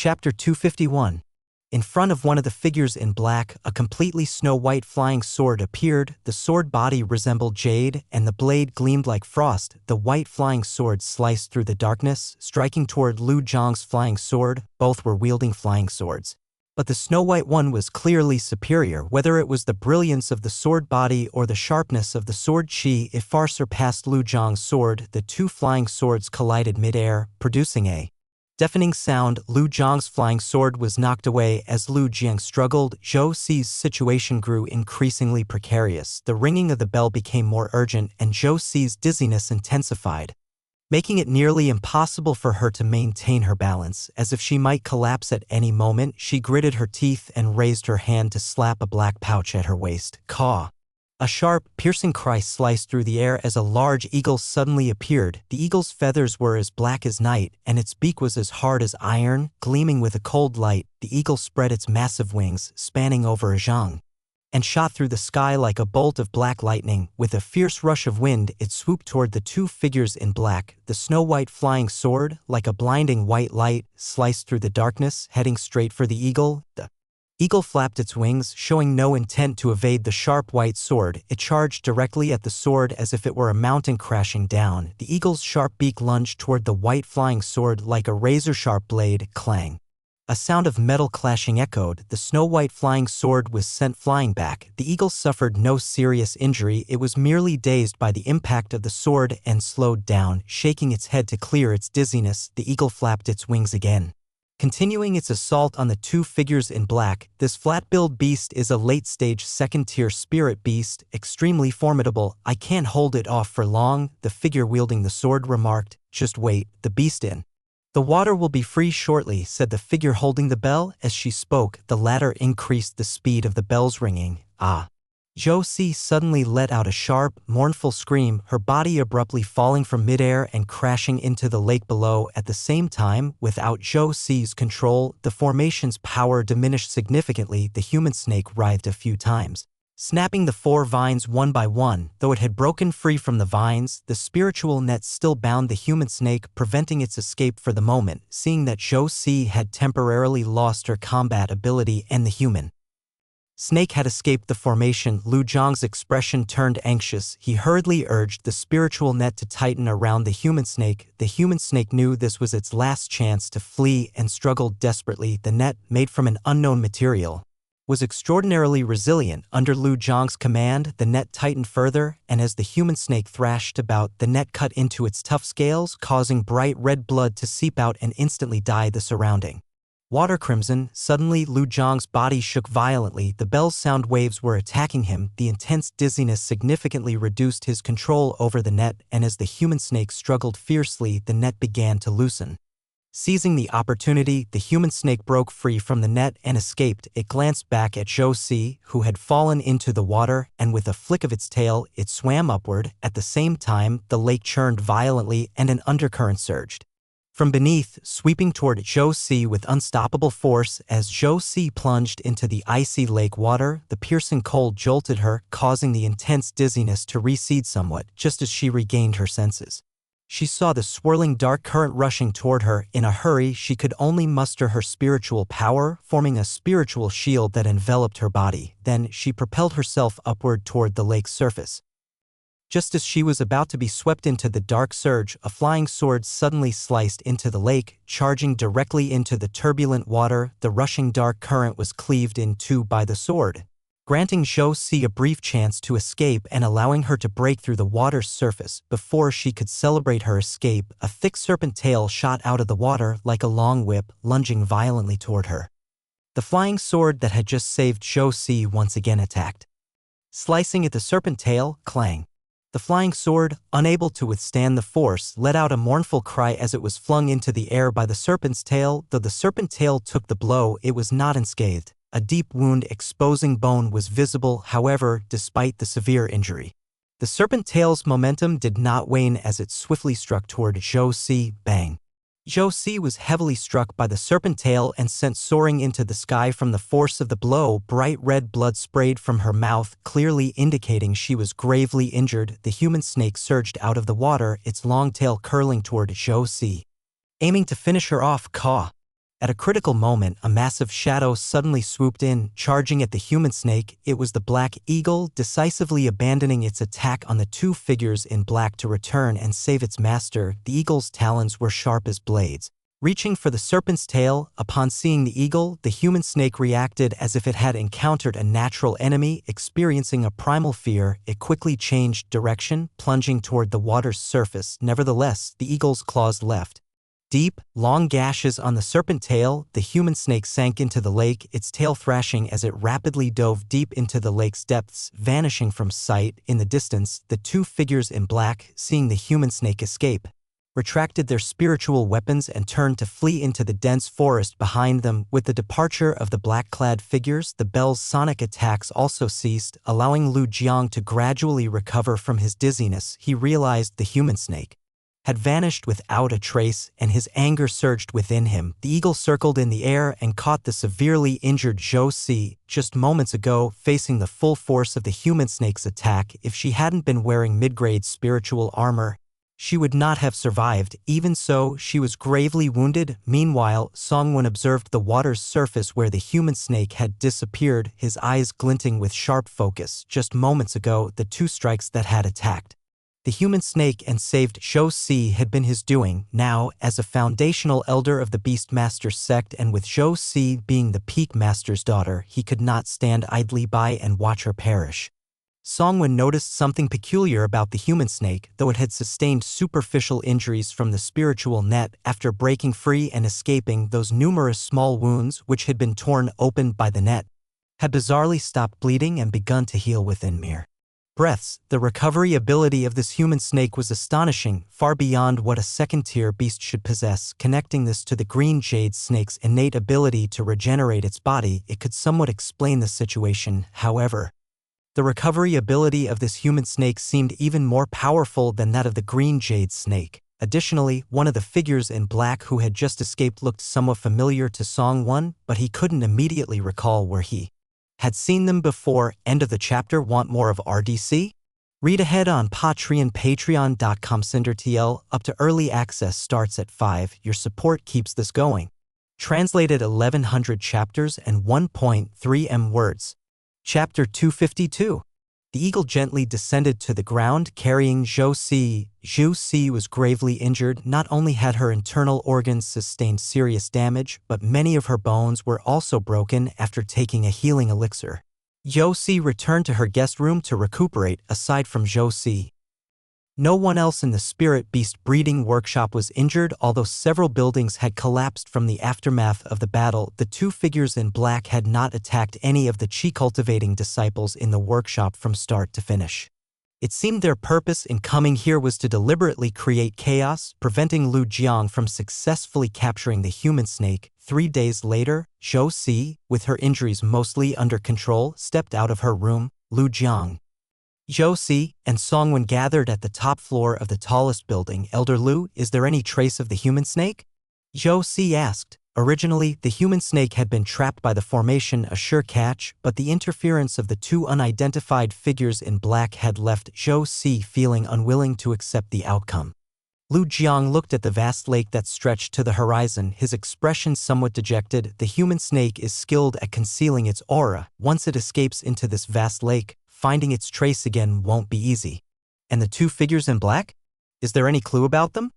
Chapter 251. In front of one of the figures in black, a completely snow-white flying sword appeared. The sword body resembled jade, and the blade gleamed like frost. The white flying sword sliced through the darkness, striking toward Lu Zhang's flying sword. Both were wielding flying swords. But the snow-white one was clearly superior. Whether it was the brilliance of the sword body or the sharpness of the sword chi, it far surpassed Lu Zhang's sword. The two flying swords collided mid-air, producing a deafening sound. Lu Zhang's flying sword was knocked away as Lu Jiang struggled. Zhou Ci's situation grew increasingly precarious. The ringing of the bell became more urgent, and Zhou Ci's dizziness intensified, making it nearly impossible for her to maintain her balance. As if she might collapse at any moment, she gritted her teeth and raised her hand to slap a black pouch at her waist. Caw! A sharp, piercing cry sliced through the air as a large eagle suddenly appeared. The eagle's feathers were as black as night, and its beak was as hard as iron, gleaming with a cold light. The eagle spread its massive wings, spanning over Zhang, and shot through the sky like a bolt of black lightning. With a fierce rush of wind, it swooped toward the two figures in black. The snow-white flying sword, like a blinding white light, sliced through the darkness, heading straight for the eagle. The eagle flapped its wings, showing no intent to evade the sharp white sword. It charged directly at the sword as if it were a mountain crashing down. The eagle's sharp beak lunged toward the white flying sword like a razor-sharp blade. Clang! A sound of metal clashing echoed. The snow-white flying sword was sent flying back. The eagle suffered no serious injury. It was merely dazed by the impact of the sword and slowed down. Shaking its head to clear its dizziness, the eagle flapped its wings again, continuing its assault on the two figures in black. This flat-billed beast is a late-stage second-tier spirit beast, extremely formidable. I can't hold it off for long, the figure wielding the sword remarked. Just wait, the beast in the water will be free shortly, said the figure holding the bell. As she spoke, the latter increased the speed of the bell's ringing. Ah! Zhou Ci suddenly let out a sharp, mournful scream, her body abruptly falling from midair and crashing into the lake below. At the same time, without Zhou Ci's control, the formation's power diminished significantly. The human snake writhed a few times, snapping the four vines one by one. Though it had broken free from the vines, the spiritual net still bound the human snake, preventing its escape for the moment. Seeing that Zhou Ci had temporarily lost her combat ability and the human snake had escaped the formation, Lu Zhang's expression turned anxious. He hurriedly urged the spiritual net to tighten around the human snake. The human snake knew this was its last chance to flee and struggled desperately. The net, made from an unknown material, was extraordinarily resilient. Under Lu Zhang's command, the net tightened further, and as the human snake thrashed about, the net cut into its tough scales, causing bright red blood to seep out and instantly dye the surrounding water crimson. Suddenly, Lu Zhang's body shook violently. The bell's sound waves were attacking him. The intense dizziness significantly reduced his control over the net, and as the human snake struggled fiercely, the net began to loosen. Seizing the opportunity, the human snake broke free from the net and escaped. It glanced back at Zhou Ci, who had fallen into the water, and with a flick of its tail, it swam upward. At the same time, the lake churned violently and an undercurrent surged from beneath, sweeping toward Zhou Ci with unstoppable force. As Zhou Ci plunged into the icy lake water, the piercing cold jolted her, causing the intense dizziness to recede somewhat. Just as she regained her senses, she saw the swirling dark current rushing toward her. In a hurry, she could only muster her spiritual power, forming a spiritual shield that enveloped her body. Then she propelled herself upward toward the lake's surface. Just as she was about to be swept into the dark surge, a flying sword suddenly sliced into the lake, charging directly into the turbulent water. The rushing dark current was cleaved in two by the sword, granting Zhou Ci a brief chance to escape and allowing her to break through the water's surface. Before she could celebrate her escape, a thick serpent tail shot out of the water like a long whip, lunging violently toward her. The flying sword that had just saved Zhou Ci once again attacked, slicing at the serpent tail. Clang! The flying sword, unable to withstand the force, let out a mournful cry as it was flung into the air by the serpent's tail. Though the serpent tail took the blow, it was not unscathed. A deep wound exposing bone was visible, however, despite the severe injury. The serpent tail's momentum did not wane as it swiftly struck toward Zhou Ci. Bang! Zhou Ci was heavily struck by the serpent tail and sent soaring into the sky from the force of the blow. Bright red blood sprayed from her mouth, clearly indicating she was gravely injured. The human snake surged out of the water, its long tail curling toward Zhou Ci, aiming to finish her off. Caw! At a critical moment, a massive shadow suddenly swooped in, charging at the human snake. It was the black eagle, decisively abandoning its attack on the two figures in black to return and save its master. The eagle's talons were sharp as blades. Reaching for the serpent's tail, upon seeing the eagle, the human snake reacted as if it had encountered a natural enemy. Experiencing a primal fear, it quickly changed direction, plunging toward the water's surface. Nevertheless, the eagle's claws left deep, long gashes on the serpent tail. The human snake sank into the lake, its tail thrashing as it rapidly dove deep into the lake's depths, vanishing from sight. In the distance, the two figures in black, seeing the human snake escape, retracted their spiritual weapons and turned to flee into the dense forest behind them. With the departure of the black-clad figures, the bell's sonic attacks also ceased, allowing Lu Jiang to gradually recover from his dizziness. He realized the human snake had vanished without a trace, and his anger surged within him. The eagle circled in the air and caught the severely injured Zhou Si just moments ago, facing the full force of the human snake's attack. If she hadn't been wearing mid-grade spiritual armor, she would not have survived. Even so, she was gravely wounded. Meanwhile, Songwen observed the water's surface where the human snake had disappeared, his eyes glinting with sharp focus. Just moments ago, the two strikes that had attacked the human snake and saved Zhou Si had been his doing. Now, as a foundational elder of the Beastmaster sect and with Zhou Si being the Peak Master's daughter, he could not stand idly by and watch her perish. Songwen noticed something peculiar about the human snake. Though it had sustained superficial injuries from the spiritual net, after breaking free and escaping, those numerous small wounds which had been torn open by the net had bizarrely stopped bleeding and begun to heal within mere breaths. The recovery ability of this human snake was astonishing, far beyond what a second-tier beast should possess. Connecting this to the green jade snake's innate ability to regenerate its body, it could somewhat explain the situation. However, the recovery ability of this human snake seemed even more powerful than that of the green jade snake. Additionally, one of the figures in black who had just escaped looked somewhat familiar to Songwen, but he couldn't immediately recall where he had seen them before. End of the chapter. Want more of RDC? Read ahead on Patreon, patreon.com/cindertl. Up to early access starts at $5. Your support keeps this going. Translated 1100 chapters and 1.3 m words. Chapter 252. The eagle gently descended to the ground, carrying Zhou Si. Zhou Si was gravely injured. Not only had her internal organs sustained serious damage, but many of her bones were also broken after taking a healing elixir. Zhou Si returned to her guest room to recuperate. Aside from Zhou Si, no one else in the spirit beast breeding workshop was injured. Although several buildings had collapsed from the aftermath of the battle, the two figures in black had not attacked any of the chi-cultivating disciples in the workshop from start to finish. It seemed their purpose in coming here was to deliberately create chaos, preventing Lu Jiang from successfully capturing the human snake. 3 days later, Zhou Si, with her injuries mostly under control, stepped out of her room. Lu Jiang, Zhou Si, and Songwen gathered at the top floor of the tallest building. Elder Lu, is there any trace of the human snake? Zhou Si asked. Originally, the human snake had been trapped by the formation, a sure catch, but the interference of the two unidentified figures in black had left Zhou Si feeling unwilling to accept the outcome. Lu Jiang looked at the vast lake that stretched to the horizon, his expression somewhat dejected. The human snake is skilled at concealing its aura. Once it escapes into this vast lake, finding its trace again won't be easy. And the two figures in black? Is there any clue about them?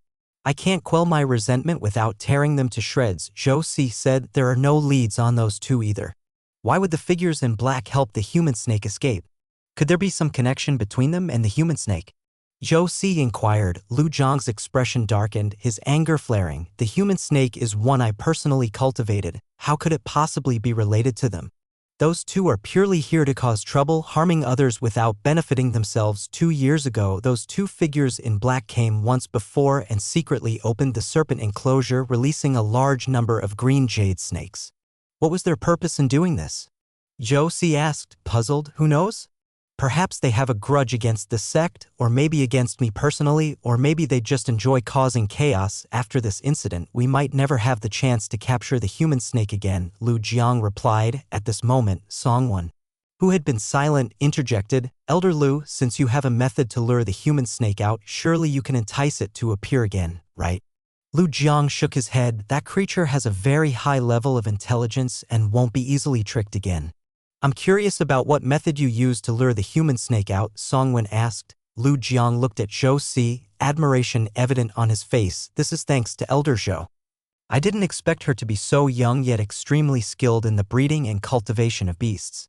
I can't quell my resentment without tearing them to shreds, Zhou Si said. There are no leads on those two either. Why would the figures in black help the human snake escape? Could there be some connection between them and the human snake? Zhou Si inquired. Lu Jiang's expression darkened, his anger flaring. The human snake is one I personally cultivated. How could it possibly be related to them? Those two are purely here to cause trouble, harming others without benefiting themselves. 2 years ago, those two figures in black came once before and secretly opened the serpent enclosure, releasing a large number of green jade snakes. What was their purpose in doing this? Zhou Si asked, puzzled. Who knows? Perhaps they have a grudge against the sect, or maybe against me personally, or maybe they just enjoy causing chaos. After this incident, we might never have the chance to capture the human snake again, Lu Jiang replied. At this moment, Songwen, who had been silent, interjected. Elder Lu, since you have a method to lure the human snake out, surely you can entice it to appear again, right? Lu Jiang shook his head. That creature has a very high level of intelligence and won't be easily tricked again. I'm curious about what method you used to lure the human snake out, Songwen asked. Lu Jiang looked at Zhou Si, admiration evident on his face. This is thanks to Elder Zhou. I didn't expect her to be so young yet extremely skilled in the breeding and cultivation of beasts.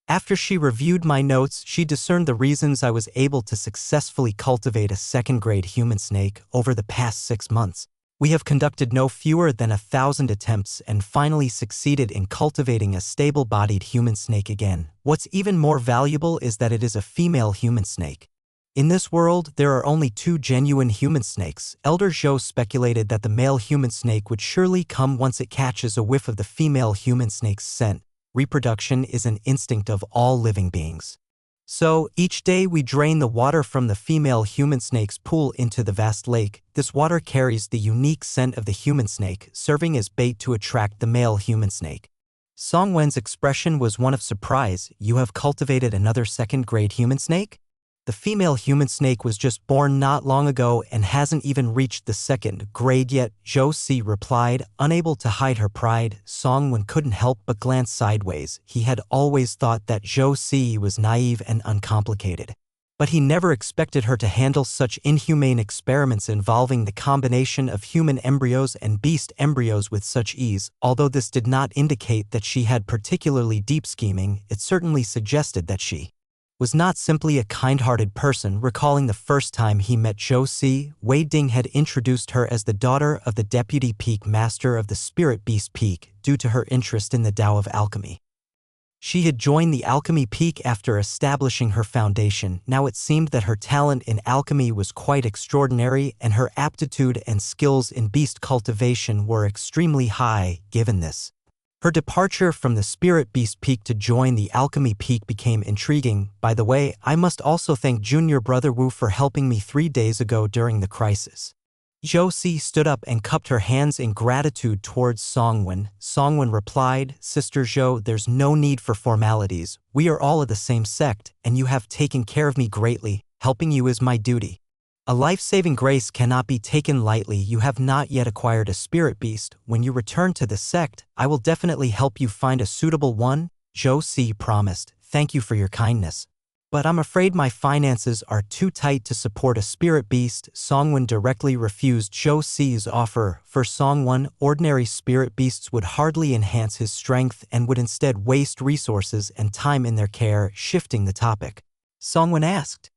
After she reviewed my notes, she discerned the reasons I was able to successfully cultivate a second-grade human snake over the past 6 months. We have conducted no fewer than 1,000 attempts and finally succeeded in cultivating a stable-bodied human snake again. What's even more valuable is that it is a female human snake. In this world, there are only 2 genuine human snakes. Elder Zhou speculated that the male human snake would surely come once it catches a whiff of the female human snake's scent. Reproduction is an instinct of all living beings. So, each day we drain the water from the female human snake's pool into the vast lake. This water carries the unique scent of the human snake, serving as bait to attract the male human snake. Songwen's expression was one of surprise. You have cultivated another second-grade human snake? The female human snake was just born not long ago and hasn't even reached the second grade yet, Zhou Si replied, unable to hide her pride. Songwen couldn't help but glance sideways. He had always thought that Zhou Si was naive and uncomplicated. But he never expected her to handle such inhumane experiments involving the combination of human embryos and beast embryos with such ease. Although this did not indicate that she had particularly deep scheming, it certainly suggested that she was not simply a kind-hearted person. Recalling the first time he met Zhou Si, Wei Ding had introduced her as the daughter of the deputy peak master of the Spirit Beast Peak due to her interest in the Tao of alchemy. She had joined the alchemy peak after establishing her foundation. Now it seemed that her talent in alchemy was quite extraordinary and her aptitude and skills in beast cultivation were extremely high. Given this, her departure from the Spirit Beast Peak to join the Alchemy Peak became intriguing. By the way, I must also thank Junior Brother Wu for helping me 3 days ago during the crisis. Zhou Si stood up and cupped her hands in gratitude towards Songwen. Songwen replied, Sister Zhou, there's no need for formalities. We are all of the same sect, and you have taken care of me greatly. Helping you is my duty. A life-saving grace cannot be taken lightly. You have not yet acquired a spirit beast. When you return to the sect, I will definitely help you find a suitable one, Zhou Si promised. Thank you for your kindness. But I'm afraid my finances are too tight to support a spirit beast. Songwen directly refused Zhou Si's offer. For Songwen, ordinary spirit beasts would hardly enhance his strength and would instead waste resources and time in their care. Shifting the topic, Songwen asked,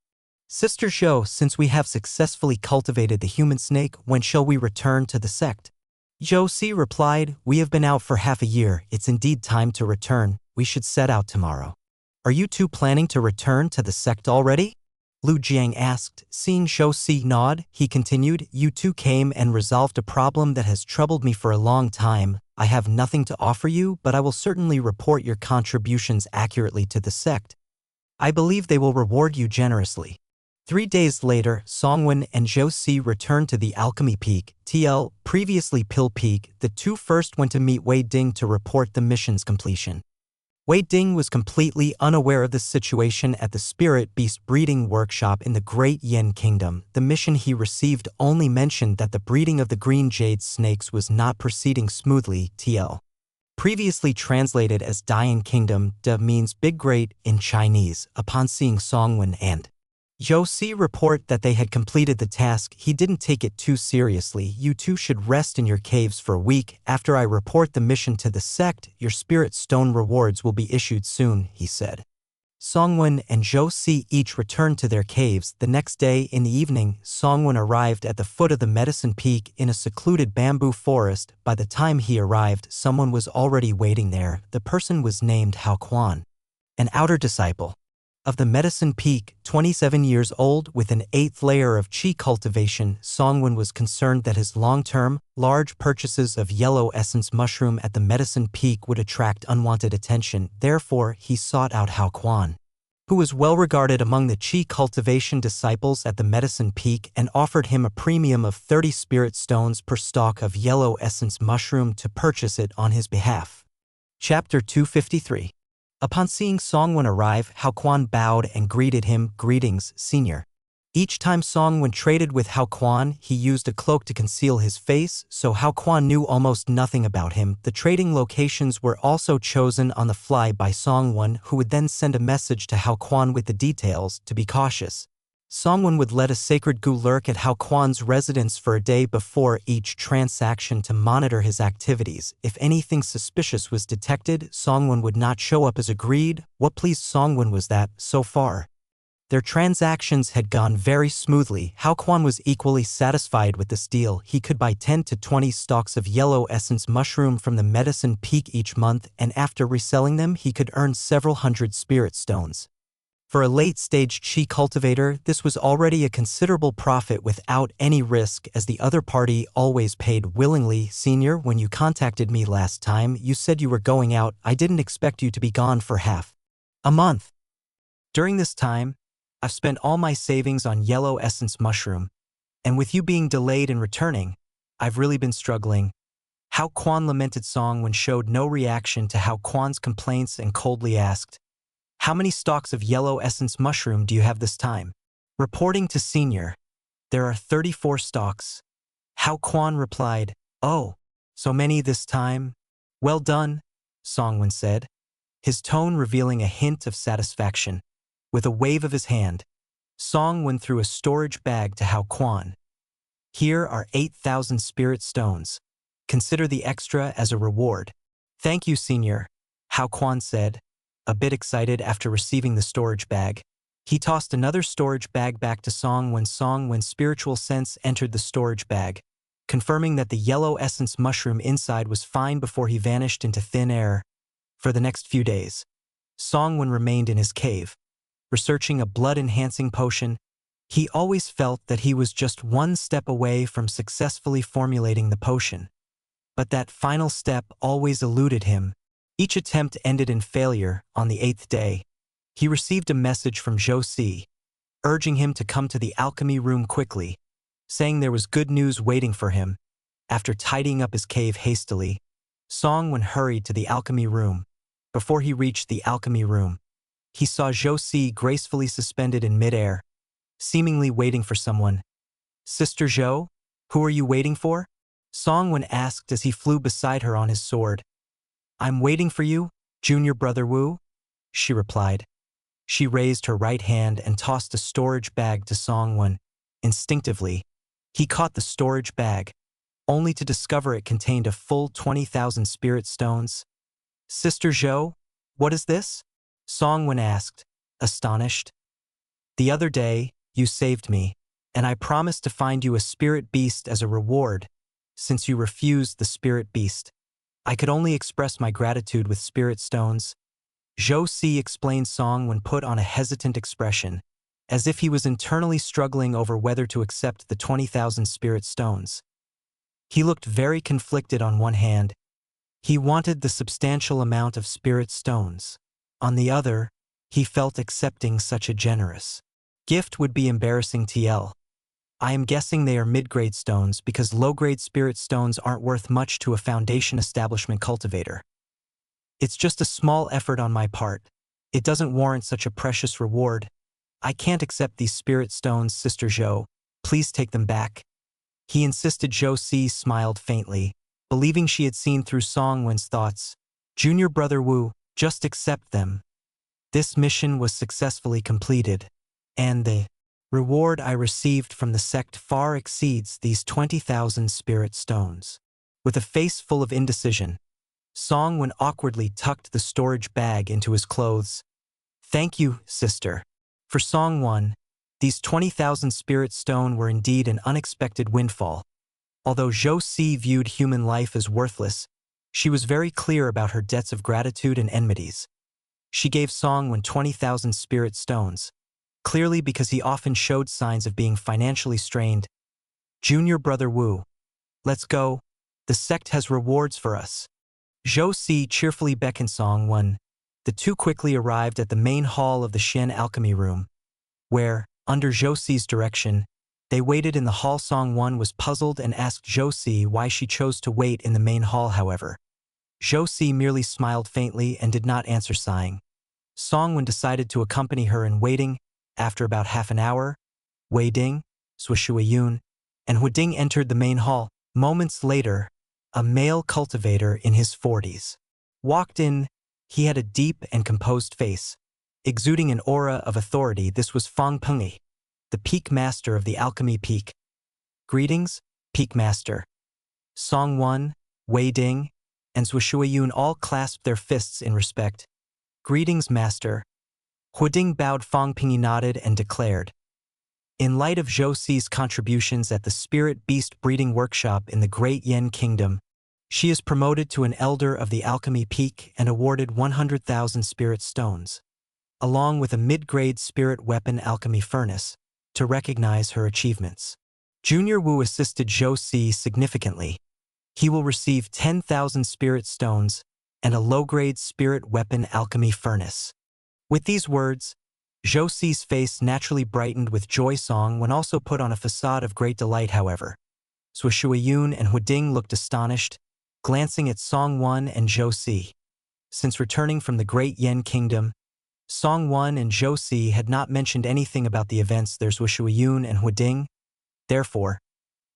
Sister Zhou, since we have successfully cultivated the human snake, when shall we return to the sect? Zhou Si replied, We have been out for half a year. It's indeed time to return. We should set out tomorrow. Are you two planning to return to the sect already? Lu Jiang asked. Seeing Zhou Si nod, he continued, You two came and resolved a problem that has troubled me for a long time. I have nothing to offer you, but I will certainly report your contributions accurately to the sect. I believe they will reward you generously. 3 days later, Songwen and Zhou Si returned to the Alchemy Peak, TL, previously Pill Peak. The two first went to meet Wei Ding to report the mission's completion. Wei Ding was completely unaware of the situation at the Spirit Beast breeding workshop in the Great Yen Kingdom. The mission he received only mentioned that the breeding of the green jade snakes was not proceeding smoothly, TL. Previously translated as Dian Kingdom, De means Big Great in Chinese. Upon seeing Songwen and Zhou Si report that they had completed the task, he didn't take it too seriously. You two should rest in your caves for a week. After I report the mission to the sect, your spirit stone rewards will be issued soon, he said. Songwen and Zhou Si each returned to their caves. The next day in the evening, Songwen arrived at the foot of the Medicine Peak in a secluded bamboo forest. By the time he arrived, someone was already waiting there. The person was named Hao Quan, an outer disciple of the Medicine Peak, 27 years old, with an 8th layer of qi cultivation. Songwen was concerned that his long-term, large purchases of yellow essence mushroom at the Medicine Peak would attract unwanted attention. Therefore, he sought out Hao Quan, who was well regarded among the qi cultivation disciples at the Medicine Peak, and offered him a premium of 30 spirit stones per stalk of yellow essence mushroom to purchase it on his behalf. Chapter 253. Upon seeing Songwen arrive, Hao Quan bowed and greeted him. Greetings, Senior. Each time Song-won traded with Hao Quan, he used a cloak to conceal his face, so Hao Quan knew almost nothing about him. The trading locations were also chosen on the fly by Song-won, who would then send a message to Hao Quan with the details to be cautious. Song-won would let a sacred gu lurk at Hao Quan's residence for a day before each transaction to monitor his activities. If anything suspicious was detected, Song-won would not show up as agreed. What pleased Song-won was that, so far, their transactions had gone very smoothly. Hao Quan was equally satisfied with this deal. He could buy 10 to 20 stalks of yellow essence mushroom from the medicine peak each month, and after reselling them, he could earn several hundred spirit stones. For a late-stage chi cultivator, this was already a considerable profit without any risk, as the other party always paid willingly. Senior, when you contacted me last time, you said you were going out. I didn't expect you to be gone for half a month. During this time, I've spent all my savings on yellow essence mushroom, and with you being delayed in returning, I've really been struggling. Hao Quan lamented. Song-won showed no reaction to Hao Quan's complaints and coldly asked, "How many stalks of yellow essence mushroom do you have this time?" Reporting to Senior, "There are 34 stalks." Hao Quan replied, "Oh, so many this time? Well done," Song-won said, his tone revealing a hint of satisfaction. With a wave of his hand, Song-won threw a storage bag to Hao Quan. "Here are 8,000 spirit stones. Consider the extra as a reward." "Thank you, Senior," Hao Quan said, a bit excited after receiving the storage bag. He tossed another storage bag back to Song-won's spiritual sense entered the storage bag, confirming that the yellow essence mushroom inside was fine before he vanished into thin air. For the next few days, Song-won remained in his cave, researching a blood-enhancing potion. He always felt that he was just one step away from successfully formulating the potion. But that final step always eluded him. Each attempt ended in failure. On the 8th day, he received a message from Zhou Si, urging him to come to the alchemy room quickly, saying there was good news waiting for him. After tidying up his cave hastily, Song-won hurried to the alchemy room. Before he reached the alchemy room, he saw Zhou Si gracefully suspended in midair, seemingly waiting for someone. "Sister Zhou, who are you waiting for?" Song-won asked as he flew beside her on his sword. "I'm waiting for you, Junior Brother Wu," she replied. She raised her right hand and tossed a storage bag to Song-won. Instinctively, he caught the storage bag, only to discover it contained a full 20,000 spirit stones. "Sister Zhou, what is this?" Song-won asked, astonished. "The other day, you saved me, and I promised to find you a spirit beast as a reward. Since you refused the spirit beast, I could only express my gratitude with spirit stones." Zhou Si explained. Song-won put on a hesitant expression, as if he was internally struggling over whether to accept the 20,000 spirit stones. He looked very conflicted. On one hand, he wanted the substantial amount of spirit stones. On the other, he felt accepting such a generous gift would be embarrassing. "I am guessing they are mid-grade stones because low-grade spirit stones aren't worth much to a foundation establishment cultivator. It's just a small effort on my part. It doesn't warrant such a precious reward. I can't accept these spirit stones, Sister Zhou. Please take them back." He insisted. Zhou Si smiled faintly, believing she had seen through Song-won's thoughts. "Junior Brother Wu, just accept them. This mission was successfully completed, and the reward I received from the sect far exceeds these 20,000 spirit stones." With a face full of indecision, Song-won awkwardly tucked the storage bag into his clothes. "Thank you, sister." For Song-won, these 20,000 spirit stone were indeed an unexpected windfall. Although Zhou Si viewed human life as worthless, she was very clear about her debts of gratitude and enmities. She gave Song-won 20,000 spirit stones, clearly because he often showed signs of being financially strained. "Junior Brother Wu, let's go. The sect has rewards for us." Zhou Si cheerfully beckoned Song-won. The two quickly arrived at the main hall of the Shen Alchemy Room, where, under Zhou Si's direction, they waited in the hall. Song-won was puzzled and asked Zhou Si why she chose to wait in the main hall. However, Zhou Si merely smiled faintly and did not answer. Sighing, Song-won decided to accompany her in waiting. After about half an hour, Wei Ding, Swishuayun, and Hu Ding entered the main hall. Moments later, a male cultivator in his 40s walked in. He had a deep and composed face, exuding an aura of authority. This was Fang Pengyi, the Peak Master of the Alchemy Peak. Greetings, Peak Master. Song Wan, Wei Ding, and Swishuayun all clasped their fists in respect. Greetings, Master. Hu Ding bowed. Fang Pengyi nodded and declared, in light of Zhou Si's contributions at the Spirit Beast Breeding Workshop in the Great Yen Kingdom, she is promoted to an Elder of the Alchemy Peak and awarded 100,000 Spirit Stones, along with a mid-grade Spirit Weapon Alchemy Furnace, to recognize her achievements. Junior Wu assisted Zhou Si significantly. He will receive 10,000 Spirit Stones and a low-grade Spirit Weapon Alchemy Furnace. With these words, Zhou Si's face naturally brightened with joy. Song Wan also put on a facade of great delight. However, Swishuayun and Hu Ding looked astonished, glancing at Song Wan and Zhou Si. Since returning from the Great Yen Kingdom, Song Wan and Zhou Si had not mentioned anything about the events there. Swishuayun and Hu Ding, therefore,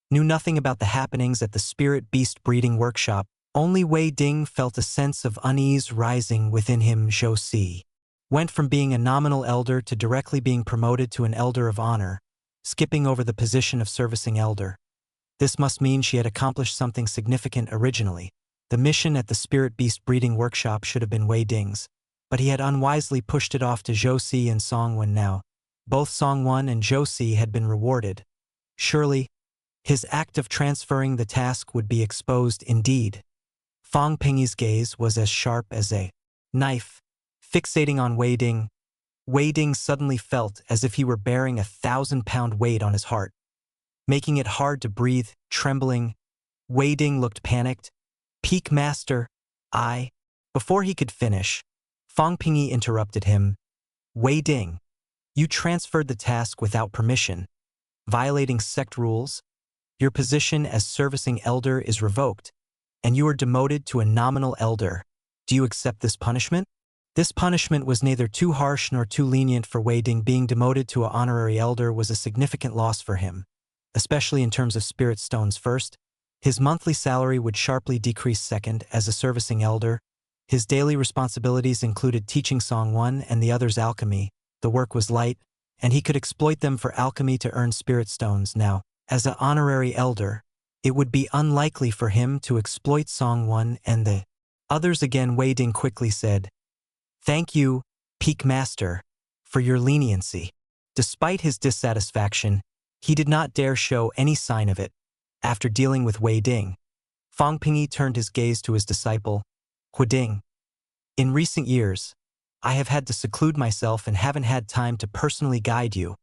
knew nothing about the happenings at the Spirit Beast Breeding Workshop. Only Wei Ding felt a sense of unease rising within him. Zhou Si went from being a nominal elder to directly being promoted to an Elder of Honor, skipping over the position of servicing elder. This must mean she had accomplished something significant originally. The mission at the Spirit Beast Breeding Workshop should have been Wei Ding's, but he had unwisely pushed it off to Zhou Si and Song Wan. Now, both Song Wan and Zhou Si had been rewarded. Surely, his act of transferring the task would be exposed indeed. Fang Pengyi's gaze was as sharp as a knife, fixating on Wei Ding. Wei Ding suddenly felt as if he were bearing a 1,000-pound weight on his heart, making it hard to breathe. Trembling, Wei Ding looked panicked. Peak Master, Before he could finish, Fang Pengyi interrupted him. Wei Ding, you transferred the task without permission, violating sect rules. Your position as servicing elder is revoked, and you are demoted to a nominal elder. Do you accept this punishment? This punishment was neither too harsh nor too lenient for Wei Ding. Being demoted to an honorary elder was a significant loss for him, especially in terms of spirit stones. First, his monthly salary would sharply decrease. Second, as a servicing elder, his daily responsibilities included teaching Song Wan and the others alchemy. The work was light, and he could exploit them for alchemy to earn spirit stones. Now, as an honorary elder, it would be unlikely for him to exploit Song Wan and the others again. Wei Ding quickly said, "Thank you, Peak Master, for your leniency." Despite his dissatisfaction, he did not dare show any sign of it. After dealing with Wei Ding, Fang Pengyi turned his gaze to his disciple, Hu Ding. In recent years, I have had to seclude myself and haven't had time to personally guide you.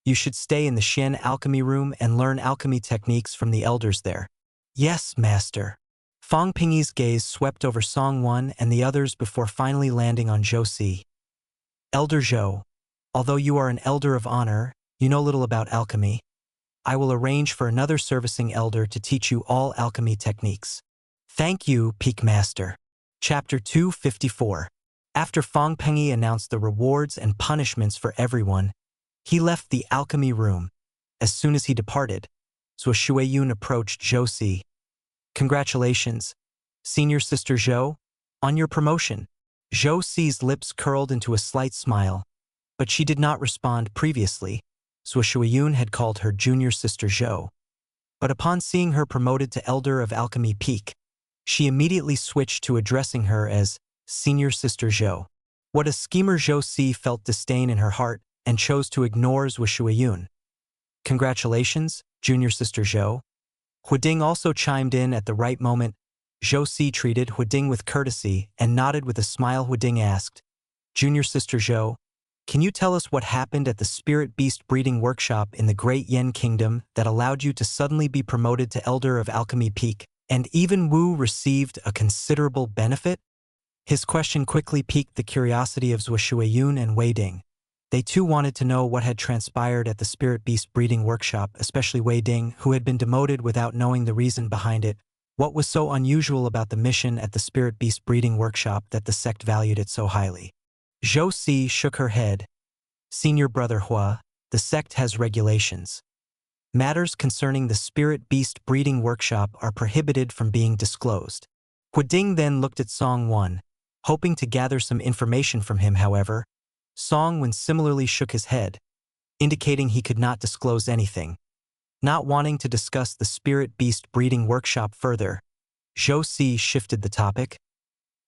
You should stay in the Xian alchemy room and learn alchemy techniques from the elders there. Yes, Master. Fang Pengyi's gaze swept over Song Wan and the others before finally landing on Zhou Si. Elder Zhou, although you are an elder of honor, you know little about alchemy. I will arrange for another servicing elder to teach you all alchemy techniques. Thank you, Peak Master. Chapter 254. After Fang Pengyi announced the rewards and punishments for everyone, he left the alchemy room. As soon as he departed, Swishuayun approached Zhou Si. Congratulations, Senior Sister Zhou, on your promotion. Zhou Si's lips curled into a slight smile, but she did not respond. Previously, Swishuayun had called her Junior Sister Zhou, but upon seeing her promoted to Elder of Alchemy Peak, she immediately switched to addressing her as Senior Sister Zhou. What a schemer! Zhou Si felt disdain in her heart and chose to ignore Swishuayun. Congratulations, Junior Sister Zhou. Hu Ding also chimed in at the right moment. Zhou Si treated Hu Ding with courtesy and nodded with a smile. Hu Ding asked, Junior Sister Zhou, can you tell us what happened at the Spirit Beast Breeding Workshop in the Great Yen Kingdom that allowed you to suddenly be promoted to Elder of Alchemy Peak, and even Wu received a considerable benefit? His question quickly piqued the curiosity of Swishuayun and Wei Ding. They too wanted to know what had transpired at the Spirit Beast Breeding Workshop, especially Wei Ding, who had been demoted without knowing the reason behind it. What was so unusual about the mission at the Spirit Beast Breeding Workshop that the sect valued it so highly? Zhou Si shook her head. Senior Brother Hua, The sect has regulations. Matters concerning the spirit-beast breeding workshop are prohibited from being disclosed. Huading then looked at Song Wen, hoping to gather some information from him. However, Song Wen similarly shook his head, indicating he could not disclose anything. Not wanting to discuss the spirit-beast breeding workshop further, Zhou Si shifted the topic.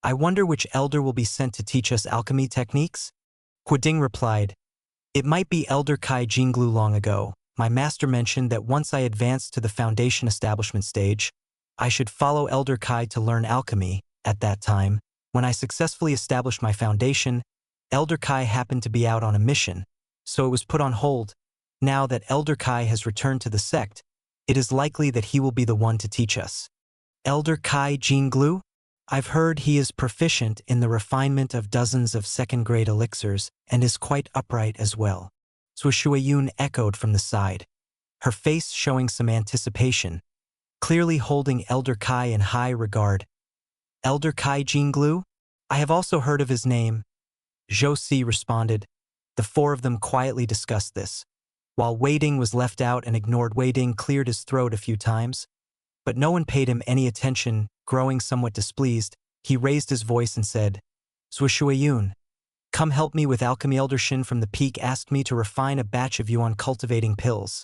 I wonder which elder will be sent to teach us alchemy techniques? Huading replied, it might be Elder Kai Jinglu. Long ago, my master mentioned that once I advanced to the foundation establishment stage, I should follow Elder Kai to learn alchemy. At that time, when I successfully established my foundation, Elder Kai happened to be out on a mission, so it was put on hold. Now that Elder Kai has returned to the sect, it is likely that he will be the one to teach us. Elder Kai Jinglu? I've heard he is proficient in the refinement of dozens of second-grade elixirs and is quite upright as well. Shuiyun echoed from the side, her face showing some anticipation, clearly holding Elder Kai in high regard. Elder Kai Jinglu? I have also heard of his name. Zhou Si responded. The four of them quietly discussed this. While Wading was left out and ignored, Wading cleared his throat a few times, but no one paid him any attention. Growing somewhat displeased, he raised his voice and said, Shuiyun, come help me with alchemy. Elder Shin from the peak asked me to refine a batch of you on cultivating pills.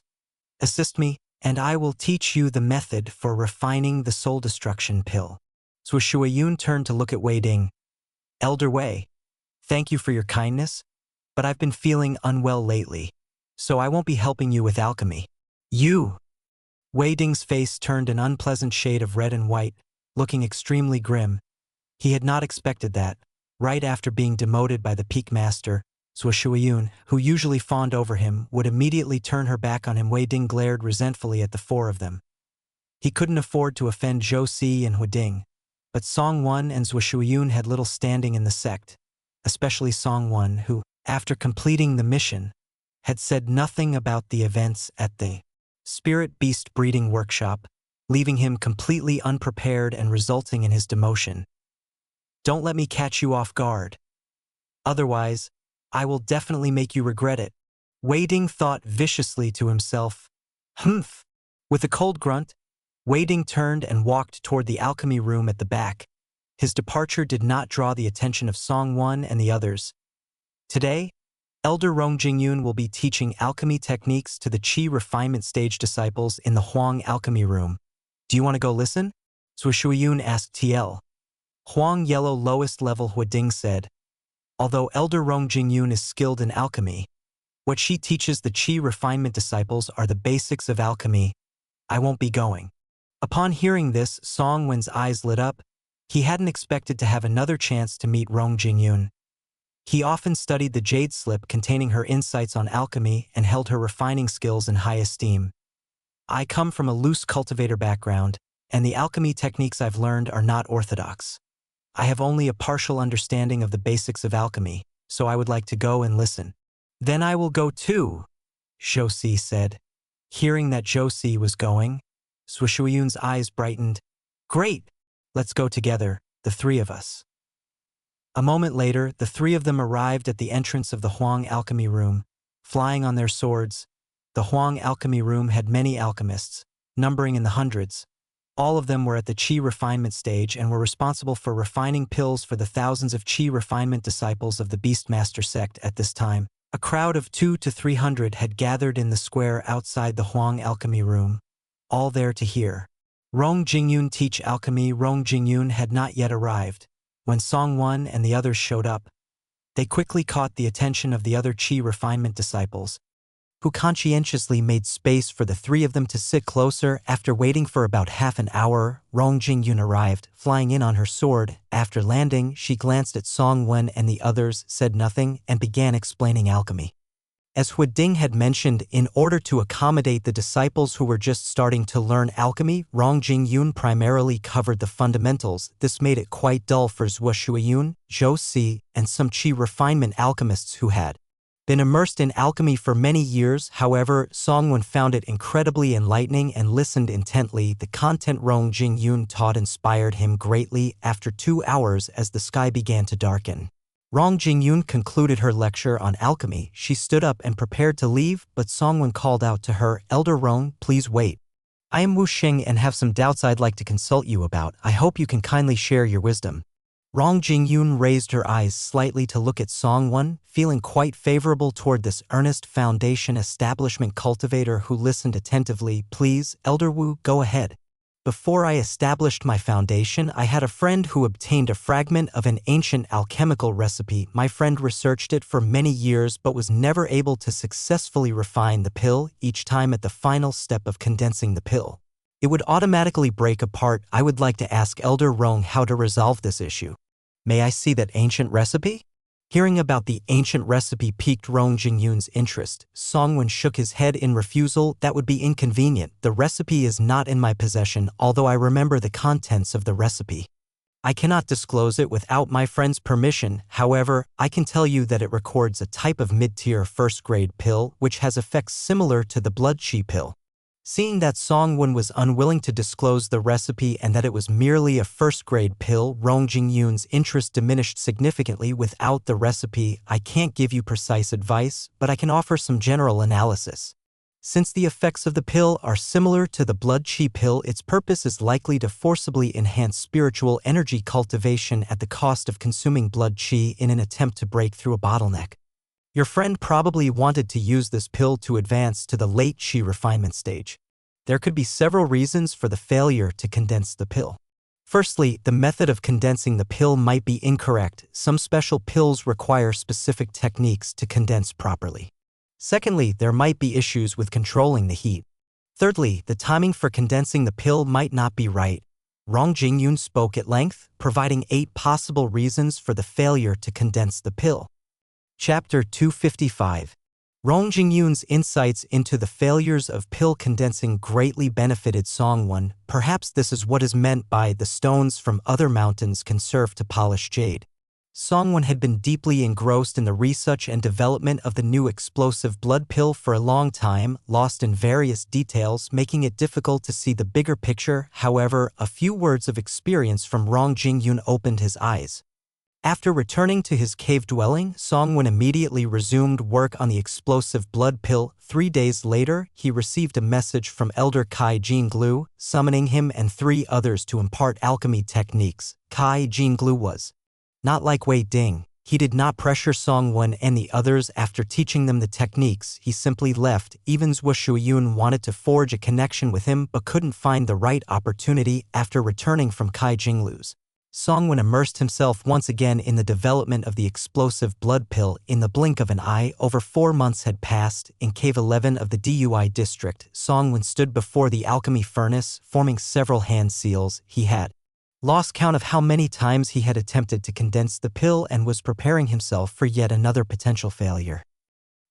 Assist me, and I will teach you the method for refining the soul destruction pill. Shuiyun turned to look at Wading. Elder Wei, thank you for your kindness, but I've been feeling unwell lately, so I won't be helping you with alchemy. You! Wading's face turned an unpleasant shade of red and white, looking extremely grim. He had not expected that, right after being demoted by the peak master, Shuiyun, who usually fawned over him, would immediately turn her back on him. Wading glared resentfully at the four of them. He couldn't afford to offend Zhou Si and Huading, but Song Wen and Shuiyun had little standing in the sect, especially Song Wen, who, after completing the mission, had said nothing about the events at the Spirit Beast Breeding Workshop, leaving him completely unprepared and resulting in his demotion. Don't let me catch you off guard. Otherwise, I will definitely make you regret it. Wading thought viciously to himself. Humph! With a cold grunt, Wading turned and walked toward the alchemy room at the back. His departure did not draw the attention of Song Wen and the others. Today, Elder Rong Jingyun will be teaching alchemy techniques to the Qi refinement stage disciples in the Huang alchemy room. Do you want to go listen? Shuiyun asked TL. Huang Yellow lowest level Huading said. Although Elder Rong Jingyun is skilled in alchemy, what she teaches the Qi refinement disciples are the basics of alchemy. I won't be going. Upon hearing this, Song Wen's eyes lit up. He hadn't expected to have another chance to meet Rong Jingyun. He often studied the jade slip containing her insights on alchemy and held her refining skills in high esteem. I come from a loose cultivator background, and the alchemy techniques I've learned are not orthodox. I have only a partial understanding of the basics of alchemy, so I would like to go and listen. Then I will go too, Zhou Si said. Hearing that Zhou Si was going, Shuiyun's eyes brightened. Great! Let's go together, the three of us. A moment later, the three of them arrived at the entrance of the Huang alchemy room, flying on their swords. The Huang alchemy room had many alchemists, numbering in the hundreds. All of them were at the Qi refinement stage and were responsible for refining pills for the thousands of Qi refinement disciples of the Beastmaster sect at this time. A crowd of 200 to 300 had gathered in the square outside the Huang alchemy room, all there to hear Rong Jingyun teach alchemy. Rong Jingyun had not yet arrived. When Song Wen and the others showed up, they quickly caught the attention of the other Qi refinement disciples, who conscientiously made space for the three of them to sit closer. After waiting for about half an hour, Rong Jingyun arrived, flying in on her sword. After landing, she glanced at Song Wen and the others, said nothing, and began explaining alchemy. As Huading had mentioned, in order to accommodate the disciples who were just starting to learn alchemy, Rong Jingyun primarily covered the fundamentals. This made it quite dull for Shuiyun, Zhou Si, and some Qi refinement alchemists who had been immersed in alchemy for many years. However, Song Wen found it incredibly enlightening and listened intently. The content Rong Jingyun taught inspired him greatly. After 2 hours, as the sky began to darken, Rong Jingyun concluded her lecture on alchemy. She stood up and prepared to leave, but Songwon called out to her, "Elder Rong, please wait. I am Wu Xing and have some doubts I'd like to consult you about. I hope you can kindly share your wisdom." Rong Jingyun raised her eyes slightly to look at Songwon, feeling quite favorable toward this earnest foundation establishment cultivator who listened attentively. "Please, Elder Wu, go ahead. Before I established my foundation, I had a friend who obtained a fragment of an ancient alchemical recipe. My friend researched it for many years but was never able to successfully refine the pill. Each time at the final step of condensing the pill, it would automatically break apart. I would like to ask Elder Rong how to resolve this issue. May I see that ancient recipe?" Hearing about the ancient recipe piqued Rong Jingyun's interest. Songwon shook his head in refusal. "That would be inconvenient. The recipe is not in my possession, although I remember the contents of the recipe. I cannot disclose it without my friend's permission. However, I can tell you that it records a type of mid-tier first-grade pill which has effects similar to the blood qi pill." Seeing that Songwon was unwilling to disclose the recipe and that it was merely a first-grade pill, Rong Jingyun's interest diminished significantly. "Without the recipe, I can't give you precise advice, but I can offer some general analysis. Since the effects of the pill are similar to the blood qi pill, its purpose is likely to forcibly enhance spiritual energy cultivation at the cost of consuming blood qi in an attempt to break through a bottleneck. Your friend probably wanted to use this pill to advance to the late qi refinement stage. There could be several reasons for the failure to condense the pill. Firstly, the method of condensing the pill might be incorrect. Some special pills require specific techniques to condense properly. Secondly, there might be issues with controlling the heat. Thirdly, the timing for condensing the pill might not be right. Rong Jingyun spoke at length, providing 8 possible reasons for the failure to condense the pill. Chapter 255. Rong Jingyun's insights into the failures of pill condensing greatly benefited Songwon. Perhaps this is what is meant by "the stones from other mountains can serve to polish jade." Songwon had been deeply engrossed in the research and development of the new explosive blood pill for a long time, lost in various details, making it difficult to see the bigger picture. However, a few words of experience from Rong Jingyun opened his eyes. After returning to his cave dwelling, Songwon immediately resumed work on the explosive blood pill. 3 days later, he received a message from Elder Kai Jinglu, summoning him and 3 others to impart alchemy techniques. Kai Jinglu was not like Wei Ding. He did not pressure Songwon and the others after teaching them the techniques. He simply left. Even Zhuo Shuyun wanted to forge a connection with him but couldn't find the right opportunity. After returning from Kai Jinglu's, Songwon immersed himself once again in the development of the explosive blood pill. In the blink of an eye, over 4 months had passed. In Cave 11 of the Dui district, Songwon stood before the alchemy furnace, forming several hand seals. He had lost count of how many times he had attempted to condense the pill and was preparing himself for yet another potential failure.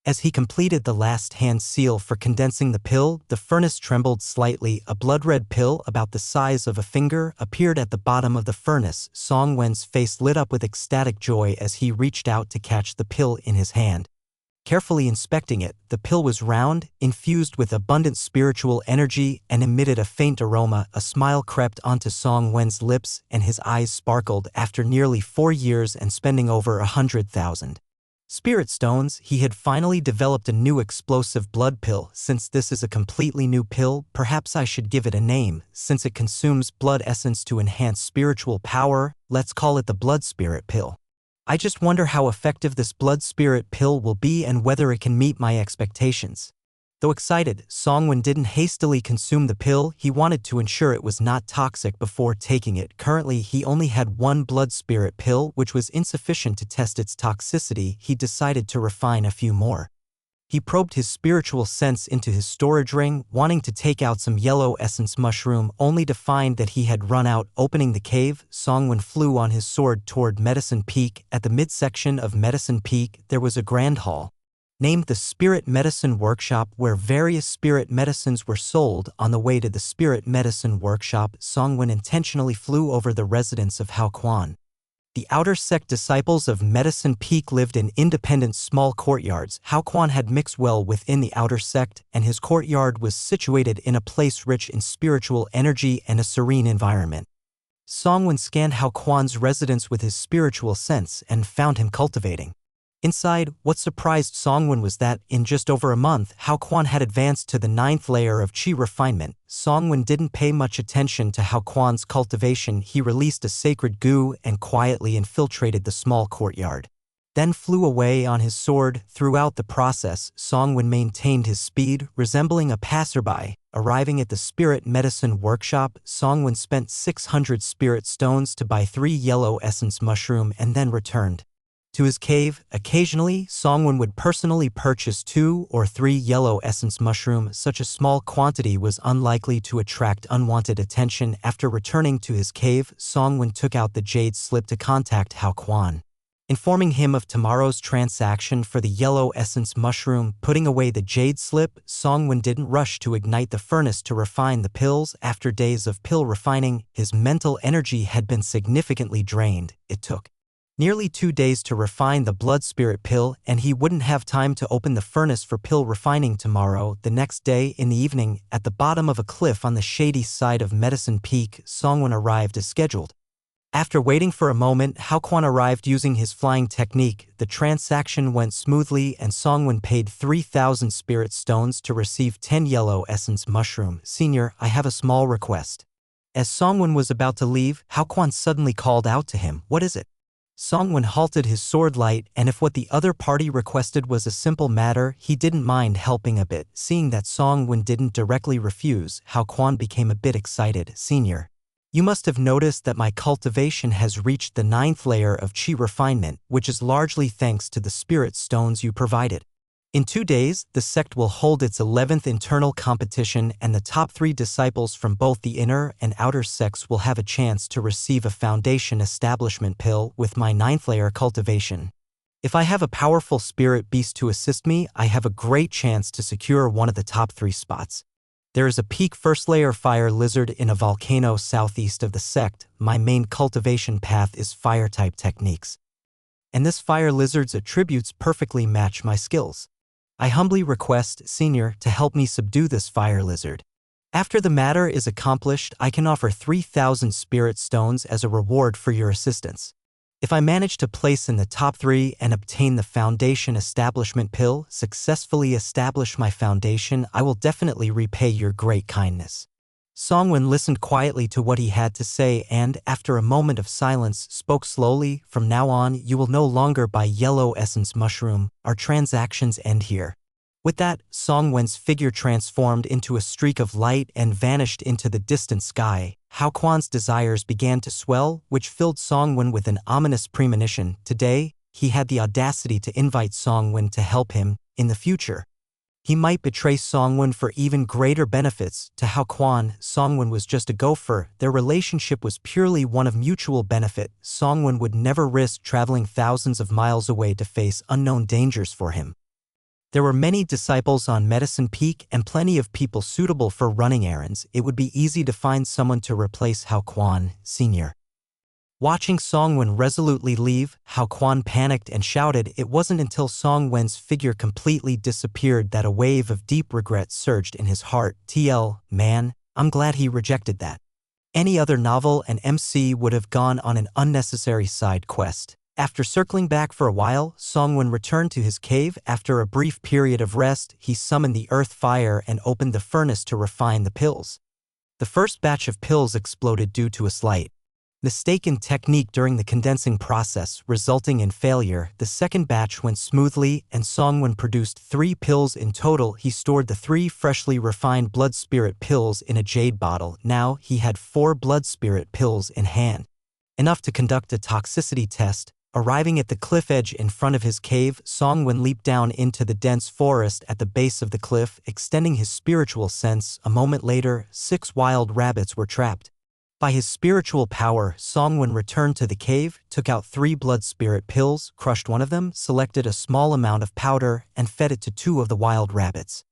As he completed the last hand seal for condensing the pill, the furnace trembled slightly. A blood-red pill about the size of a finger appeared at the bottom of the furnace. Songwen's face lit up with ecstatic joy as he reached out to catch the pill in his hand. Carefully inspecting it, the pill was round, infused with abundant spiritual energy, and emitted a faint aroma. A smile crept onto Songwen's lips, and his eyes sparkled. After nearly 4 years and spending over 100,000 spirit stones, he had finally developed a new explosive blood pill. Since this is a completely new pill, perhaps I should give it a name. Since it consumes blood essence to enhance spiritual power, let's call it the blood spirit pill. I just wonder how effective this blood spirit pill will be and whether it can meet my expectations. Though excited, Songwon didn't hastily consume the pill. He wanted to ensure it was not toxic before taking it. Currently, he only had 1 blood spirit pill, which was insufficient to test its toxicity. He decided to refine a few more. He probed his spiritual sense into his storage ring, wanting to take out some yellow essence mushroom, only to find that he had run out. Opening the cave, Songwon flew on his sword toward Medicine Peak. At the midsection of Medicine Peak, there was a grand hall, named the Spirit Medicine Workshop, where various spirit medicines were sold. On the way to the Spirit Medicine Workshop, Songwon intentionally flew over the residence of Hao Quan. The outer sect disciples of Medicine Peak lived in independent small courtyards. Hao Quan had mixed well within the outer sect, and his courtyard was situated in a place rich in spiritual energy and a serene environment. Songwon scanned Hao Quan's residence with his spiritual sense and found him cultivating. Inside, what surprised Songwon was that, in just over a month, Hao Quan had advanced to the 9th layer of Qi refinement. Songwon didn't pay much attention to Hao Quan's cultivation. He released a sacred goo and quietly infiltrated the small courtyard. Then flew away on his sword. Throughout the process, Songwon maintained his speed, resembling a passerby. Arriving at the spirit medicine workshop, Songwon spent 600 spirit stones to buy 3 yellow essence mushroom and then returned to his cave. Occasionally, Songwon would personally purchase 2 or 3 yellow essence mushroom. Such a small quantity was unlikely to attract unwanted attention. After returning to his cave, Songwon took out the jade slip to contact Hao Quan, informing him of tomorrow's transaction for the yellow essence mushroom. Putting away the jade slip, Songwon didn't rush to ignite the furnace to refine the pills. After days of pill refining, his mental energy had been significantly drained. It took nearly 2 days to refine the blood spirit pill, and he wouldn't have time to open the furnace for pill refining tomorrow. The next day, in the evening, at the bottom of a cliff on the shady side of Medicine Peak, Songwon arrived as scheduled. After waiting for a moment, Hao Quan arrived using his flying technique. The transaction went smoothly and Songwon paid 3,000 spirit stones to receive 10 yellow essence mushroom. Senior, I have a small request. As Songwon was about to leave, Hao Quan suddenly called out to him. What is it? Songwon halted his sword light, and if what the other party requested was a simple matter, he didn't mind helping a bit. Seeing that Songwon didn't directly refuse, Hao Quan became a bit excited. Senior, you must have noticed that my cultivation has reached the 9th layer of Qi refinement, which is largely thanks to the spirit stones you provided. In 2 days, the sect will hold its 11th internal competition, and the top 3 disciples from both the inner and outer sects will have a chance to receive a foundation establishment pill with my 9th layer cultivation. If I have a powerful spirit beast to assist me, I have a great chance to secure one of the top 3 spots. There is a peak 1st layer fire lizard in a volcano southeast of the sect. My main cultivation path is fire-type techniques, and this fire lizard's attributes perfectly match my skills. I humbly request, Senior, to help me subdue this fire lizard. After the matter is accomplished, I can offer 3,000 spirit stones as a reward for your assistance. If I manage to place in the top 3 and obtain the foundation establishment pill, successfully establish my foundation, I will definitely repay your great kindness. Songwon listened quietly to what he had to say and, after a moment of silence, spoke slowly. From now on, you will no longer buy yellow essence mushroom. Our transactions end here. With that, Songwon's figure transformed into a streak of light and vanished into the distant sky. Hao Quan's desires began to swell, which filled Songwon with an ominous premonition. Today, he had the audacity to invite Songwon to help him. In the future, he might betray Songwon for even greater benefits. To Hao Quan, Songwon was just a gopher. Their relationship was purely one of mutual benefit. Songwon would never risk traveling thousands of miles away to face unknown dangers for him. There were many disciples on Medicine Peak and plenty of people suitable for running errands. It would be easy to find someone to replace Hao Quan, Sr. Watching Songwon resolutely leave, Hao Quan panicked and shouted. It wasn't until Songwon's figure completely disappeared that a wave of deep regret surged in his heart. Man, I'm glad he rejected that. Any other novel and MC would have gone on an unnecessary side quest. After circling back for a while, Songwon returned to his cave. After a brief period of rest, he summoned the earth fire and opened the furnace to refine the pills. The first batch of pills exploded due to a slight mistaken technique during the condensing process, resulting in failure. The second batch went smoothly, and Songwon produced 3 pills in total. He stored the 3 freshly refined blood spirit pills in a jade bottle. Now he had 4 blood spirit pills in hand, enough to conduct a toxicity test. Arriving at the cliff edge in front of his cave, Songwon leaped down into the dense forest at the base of the cliff, extending his spiritual sense. A moment later, 6 wild rabbits were trapped. By his spiritual power, Songwon returned to the cave, took out 3 blood spirit pills, crushed one of them, selected a small amount of powder, and fed it to 2 of the wild rabbits.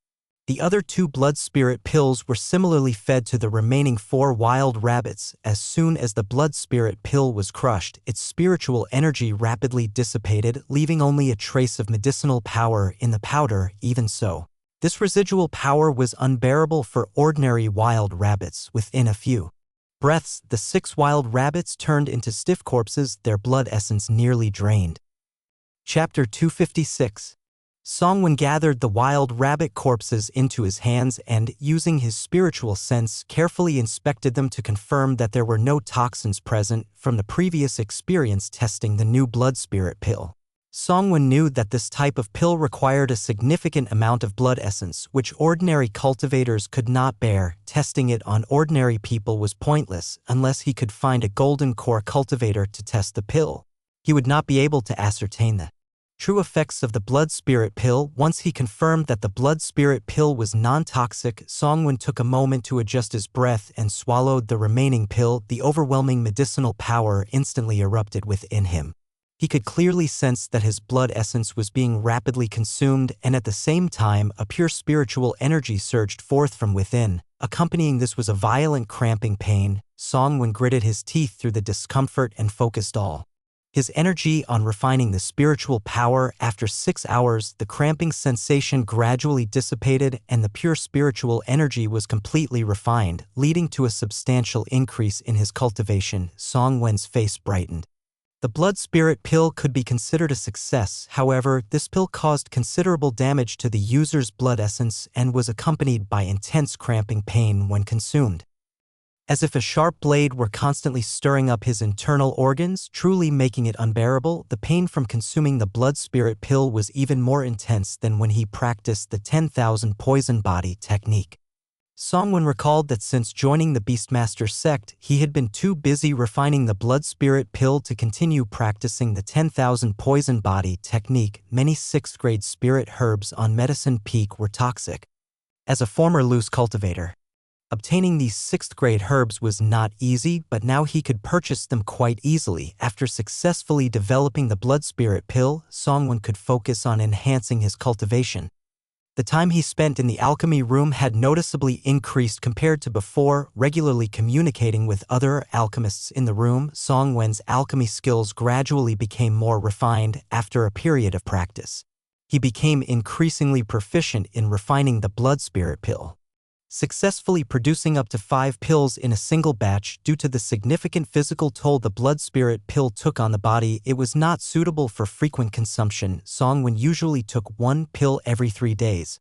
The other 2 blood spirit pills were similarly fed to the remaining 4 wild rabbits. As soon as the blood spirit pill was crushed, its spiritual energy rapidly dissipated, leaving only a trace of medicinal power in the powder. Even so, this residual power was unbearable for ordinary wild rabbits. Within a few breaths, the 6 wild rabbits turned into stiff corpses, their blood essence nearly drained. Chapter 256. Songwon gathered the wild rabbit corpses into his hands and, using his spiritual sense, carefully inspected them to confirm that there were no toxins present from the previous experience testing the new blood spirit pill. Songwon knew that this type of pill required a significant amount of blood essence, which ordinary cultivators could not bear. Testing it on ordinary people was pointless unless he could find a golden core cultivator to test the pill. He would not be able to ascertain the true effects of the blood spirit pill. Once he confirmed that the blood spirit pill was non-toxic, Songwon took a moment to adjust his breath and swallowed the remaining pill. The overwhelming medicinal power instantly erupted within him. He could clearly sense that his blood essence was being rapidly consumed, and at the same time, a pure spiritual energy surged forth from within. Accompanying this was a violent cramping pain. Songwon gritted his teeth through the discomfort and focused all his energy on refining the spiritual power. After 6 hours, the cramping sensation gradually dissipated and the pure spiritual energy was completely refined, leading to a substantial increase in his cultivation. Songwon's face brightened. The blood spirit pill could be considered a success. However, this pill caused considerable damage to the user's blood essence and was accompanied by intense cramping pain when consumed. As if a sharp blade were constantly stirring up his internal organs, truly making it unbearable. The pain from consuming the blood spirit pill was even more intense than when he practiced the 10,000 poison body technique. Songwon recalled that since joining the Beastmaster sect, he had been too busy refining the blood spirit pill to continue practicing the 10,000 poison body technique. Many 6th grade spirit herbs on Medicine Peak were toxic. As a former loose cultivator, obtaining these 6th grade herbs was not easy, but now he could purchase them quite easily. After successfully developing the blood spirit pill, Songwon could focus on enhancing his cultivation. The time he spent in the alchemy room had noticeably increased compared to before. Regularly communicating with other alchemists in the room, Songwon's alchemy skills gradually became more refined. After a period of practice, he became increasingly proficient in refining the blood spirit pill, successfully producing up to 5 pills in a single batch. Due to the significant physical toll the blood spirit pill took on the body, it was not suitable for frequent consumption. Songwon usually took 1 pill every 3 days.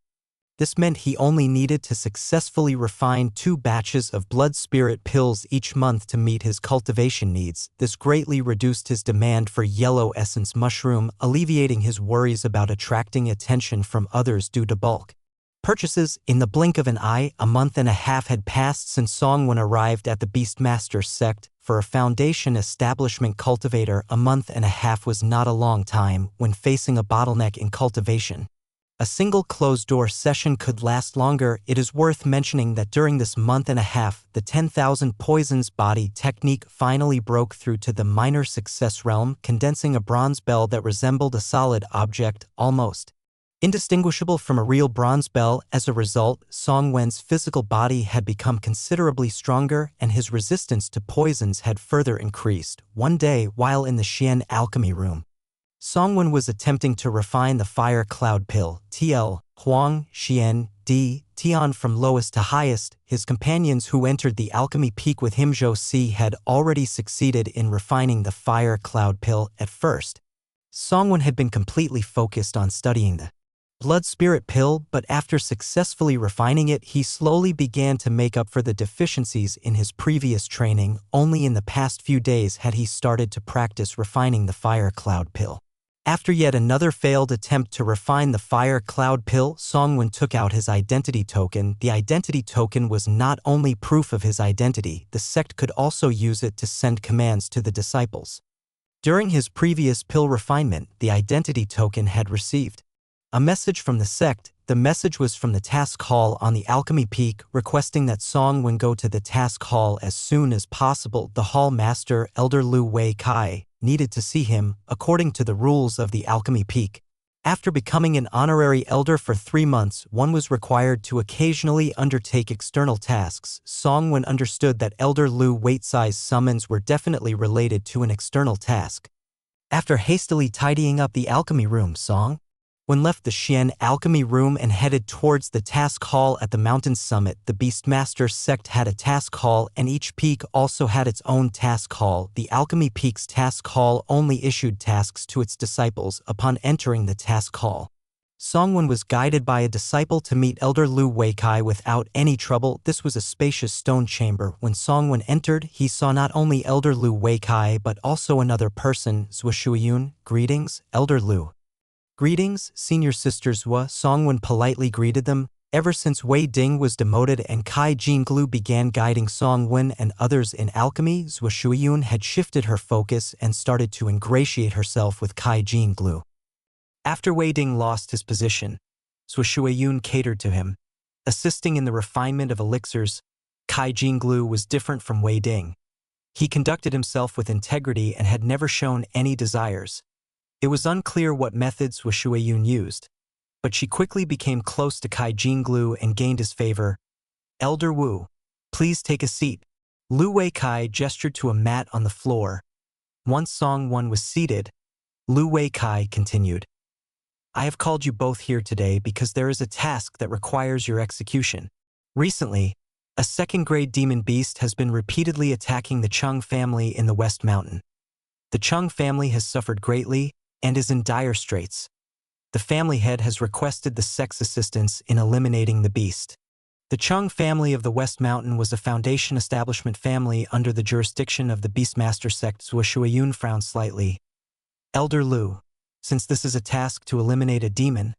This meant he only needed to successfully refine 2 batches of blood spirit pills each month to meet his cultivation needs. This greatly reduced his demand for yellow essence mushroom, alleviating his worries about attracting attention from others due to bulk purchases. In the blink of an eye, a month and a half had passed since Songwon arrived at the Beastmaster sect. For a foundation establishment cultivator, a month and a half was not a long time when facing a bottleneck in cultivation. A single closed-door session could last longer. It is worth mentioning that during this month and a half, the 10,000 poisons body technique finally broke through to the minor success realm, condensing a bronze bell that resembled a solid object, almost indistinguishable from a real bronze bell. As a result, Songwon's physical body had become considerably stronger and his resistance to poisons had further increased. One day, while in the Xian alchemy room, Songwon was attempting to refine the fire cloud pill, TL, Huang, Xian, D, Tian from lowest to highest. His companions who entered the alchemy peak with him Zhou Si had already succeeded in refining the fire cloud pill. At first, Songwon had been completely focused on studying the blood spirit pill, but after successfully refining it, he slowly began to make up for the deficiencies in his previous training. Only in the past few days had he started to practice refining the fire cloud pill. After yet another failed attempt to refine the fire cloud pill, Songwon took out his identity token. The identity token was not only proof of his identity, the sect could also use it to send commands to the disciples. During his previous pill refinement, the identity token had received a message from the sect. The message was from the task hall on the alchemy peak, requesting that Songwon go to the task hall as soon as possible. The hall master, Elder Lu Wei Kai, needed to see him, according to the rules of the alchemy peak. After becoming an honorary elder for 3 months, one was required to occasionally undertake external tasks. Songwon understood that Elder Lu Wei's summons were definitely related to an external task. After hastily tidying up the alchemy room, Songwon When left the Xian alchemy room and headed towards the task hall at the mountain summit, the Beastmaster sect had a task hall and each peak also had its own task hall. The Alchemy Peak's task hall only issued tasks to its disciples upon entering the task hall. Songwon was guided by a disciple to meet Elder Lu Weikai without any trouble. This was a spacious stone chamber. When Songwon entered, he saw not only Elder Lu Weikai but also another person, Zhua Shuiyun. Greetings, Elder Lu. Greetings, senior sister Zhua. Songwon politely greeted them. Ever since Wei Ding was demoted and Kai Jinglu began guiding Songwon and others in alchemy, Zhua Shuiyun had shifted her focus and started to ingratiate herself with Kai Jinglu. After Wei Ding lost his position, Zhua Shuiyun catered to him. Assisting in the refinement of elixirs, Kai Jinglu was different from Wei Ding. He conducted himself with integrity and had never shown any desires. It was unclear what methods Zhua Shuiyun used, but she quickly became close to Kai Jinglu and gained his favor. Elder Wu, please take a seat. Lu Weikai gestured to a mat on the floor. Once Songwon was seated, Lu Weikai continued. I have called you both here today because there is a task that requires your execution. Recently, a second-grade demon beast has been repeatedly attacking the Chung family in the West Mountain. The Chung family has suffered greatly and is in dire straits. The family head has requested the sect's assistance in eliminating the beast. The Chung family of the West Mountain was a foundation establishment family under the jurisdiction of the Beastmaster sect. Zhua Shuiyun frowned slightly. Elder Lu, since this is a task to eliminate a demon,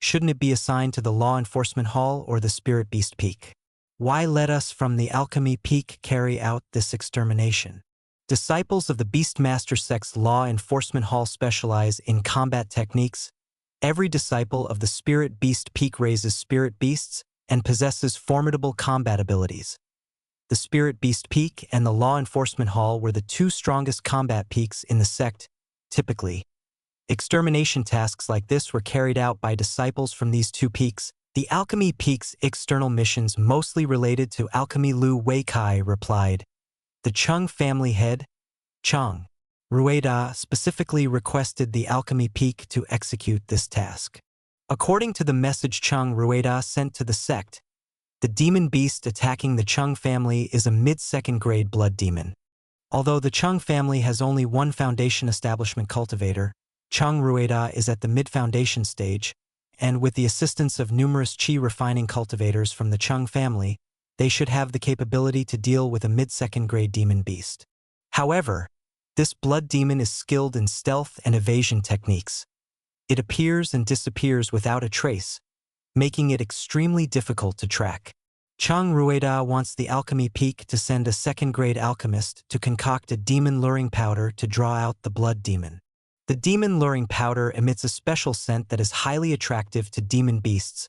shouldn't it be assigned to the Law Enforcement Hall or the Spirit Beast Peak? Why let us from the Alchemy Peak carry out this extermination? Disciples of the Beastmaster sect's Law Enforcement Hall specialize in combat techniques. Every disciple of the Spirit Beast Peak raises spirit beasts and possesses formidable combat abilities. The Spirit Beast Peak and the Law Enforcement Hall were the two strongest combat peaks in the sect. Typically, extermination tasks like this were carried out by disciples from these two peaks. The Alchemy Peak's external missions mostly related to alchemy. Lu Weikai replied. The Chung family head, Chung Rueda, specifically requested the Alchemy Peak to execute this task. According to the message Chung Rueda sent to the sect, the demon beast attacking the Chung family is a mid-second grade blood demon. Although the Chung family has only one foundation establishment cultivator, Chung Rueda is at the mid-foundation stage, and with the assistance of numerous chi refining cultivators from the Chung family, they should have the capability to deal with a mid-second grade demon beast. However, this blood demon is skilled in stealth and evasion techniques. It appears and disappears without a trace, making it extremely difficult to track. Chung Rueda wants the Alchemy Peak to send a second-grade alchemist to concoct a demon luring powder to draw out the blood demon. The demon luring powder emits a special scent that is highly attractive to demon beasts,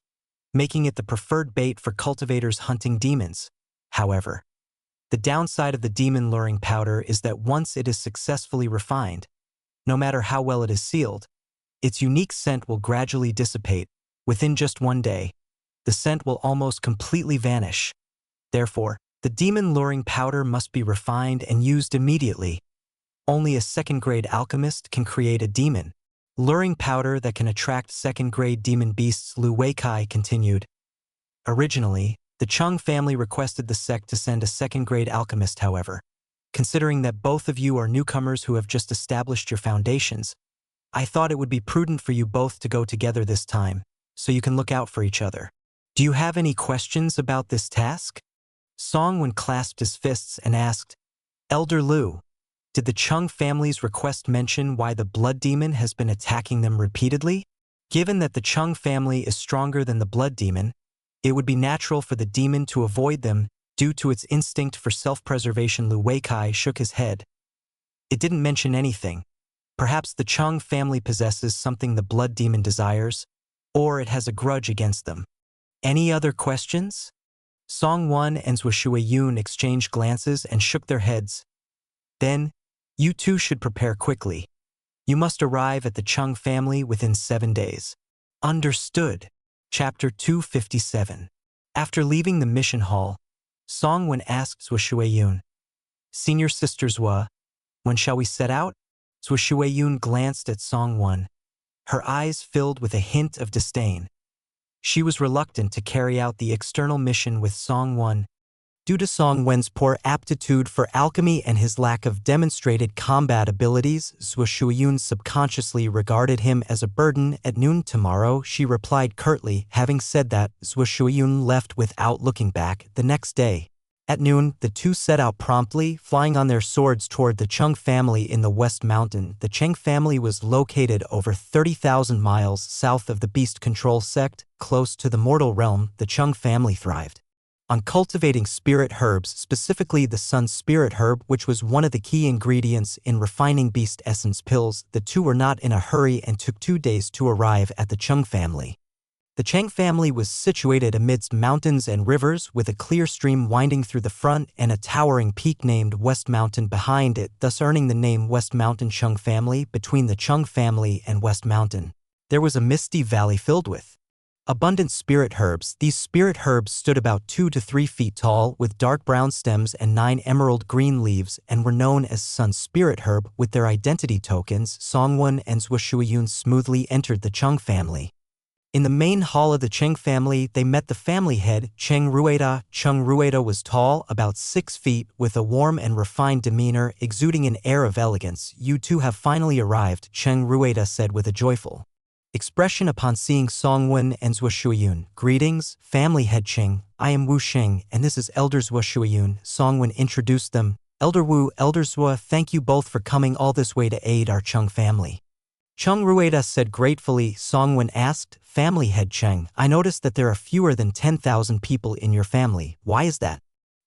making it the preferred bait for cultivators hunting demons. However, the downside of the demon luring powder is that once it is successfully refined, no matter how well it is sealed, its unique scent will gradually dissipate. Within just one day, the scent will almost completely vanish. Therefore, the demon luring powder must be refined and used immediately. Only a second-grade alchemist can create a demon luring powder that can attract second-grade demon beasts. Lu Weikai continued. Originally, the Chung family requested the sect to send a second-grade alchemist. However, considering that both of you are newcomers who have just established your foundations, I thought it would be prudent for you both to go together this time, so you can look out for each other. Do you have any questions about this task? Songwon clasped his fists and asked, Elder Lu, did the Chung family's request mention why the blood demon has been attacking them repeatedly? Given that the Chung family is stronger than the blood demon, it would be natural for the demon to avoid them due to its instinct for self-preservation. Lu Weikai shook his head. It didn't mention anything. Perhaps the Chung family possesses something the blood demon desires, or it has a grudge against them. Any other questions? Songwon and Zhua Shuiyun exchanged glances and shook their heads. Then, you two should prepare quickly. You must arrive at the Chung family within 7 days. Understood. Chapter 257. After leaving the mission hall, Songwon asked Zhua Shuiyun, Senior Sister Zhua, when shall we set out? Zhua Shuiyun glanced at Songwon. her eyes filled with a hint of disdain. She was reluctant to carry out the external mission with Song Wen. Due to Song Wen's poor aptitude for alchemy and his lack of demonstrated combat abilities, Zhou Shuiyun subconsciously regarded him as a burden. At noon tomorrow, she replied curtly. Having said that, Zhou Shuiyun left without looking back. The next day, at noon, the two set out promptly, flying on their swords toward the Cheng family in the West Mountain. The Cheng family was located over 30,000 miles south of the Beast Control sect, close to the mortal realm. The Cheng family thrived on cultivating spirit herbs, specifically the sun spirit herb, which was one of the key ingredients in refining beast essence pills. The two were not in a hurry and took 2 days to arrive at the Cheng family. The Cheng family was situated amidst mountains and rivers, with a clear stream winding through the front and a towering peak named West Mountain behind it, thus earning the name West Mountain Cheng family. Between the Cheng family and West Mountain, there was a misty valley filled with abundant spirit herbs. These spirit herbs stood about 2 to 3 feet tall, with dark brown stems and 9 emerald green leaves, and were known as Sun Spirit Herb. With their identity tokens, Song Wen and Zhou Shuiyun smoothly entered the Cheng family. In the main hall of the Cheng family, they met the family head, Cheng Rueda. Cheng Rueda was tall, about 6 feet, with a warm and refined demeanor, exuding an air of elegance. "You two have finally arrived," Cheng Rueda said with a joyful expression upon seeing Song Wen and Zhou Shuiyun. "Greetings, family head Cheng. I am Wu Sheng, and this is Elder Zhou Shuiyun." Song Wen introduced them. "Elder Wu, Elder Zhou, thank you both for coming all this way to aid our Cheng family." Cheng Rueda said gratefully. Song Wen asked, "Family head Cheng, I noticed that there are fewer than 10,000 people in your family. Why is that?"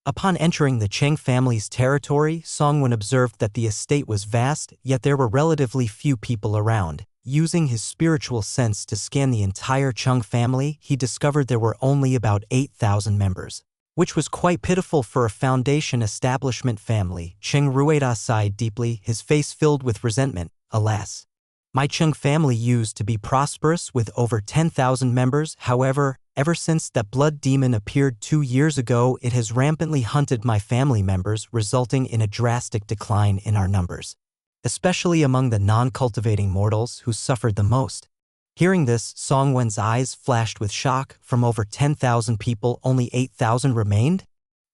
Upon entering the Cheng family's territory, Song Wen observed that the estate was vast, yet there were relatively few people around. Using his spiritual sense to scan the entire Cheng family, he discovered there were only about 8,000 members, which was quite pitiful for a foundation establishment family. Cheng Rueda sighed deeply, his face filled with resentment. "Alas, my Cheng family used to be prosperous with over 10,000 members. However, ever since that blood demon appeared 2 years ago, it has rampantly hunted my family members, resulting in a drastic decline in our numbers, especially among the non-cultivating mortals who suffered the most." Hearing this, Song Wen's eyes flashed with shock. From over 10,000 people, only 8,000 remained?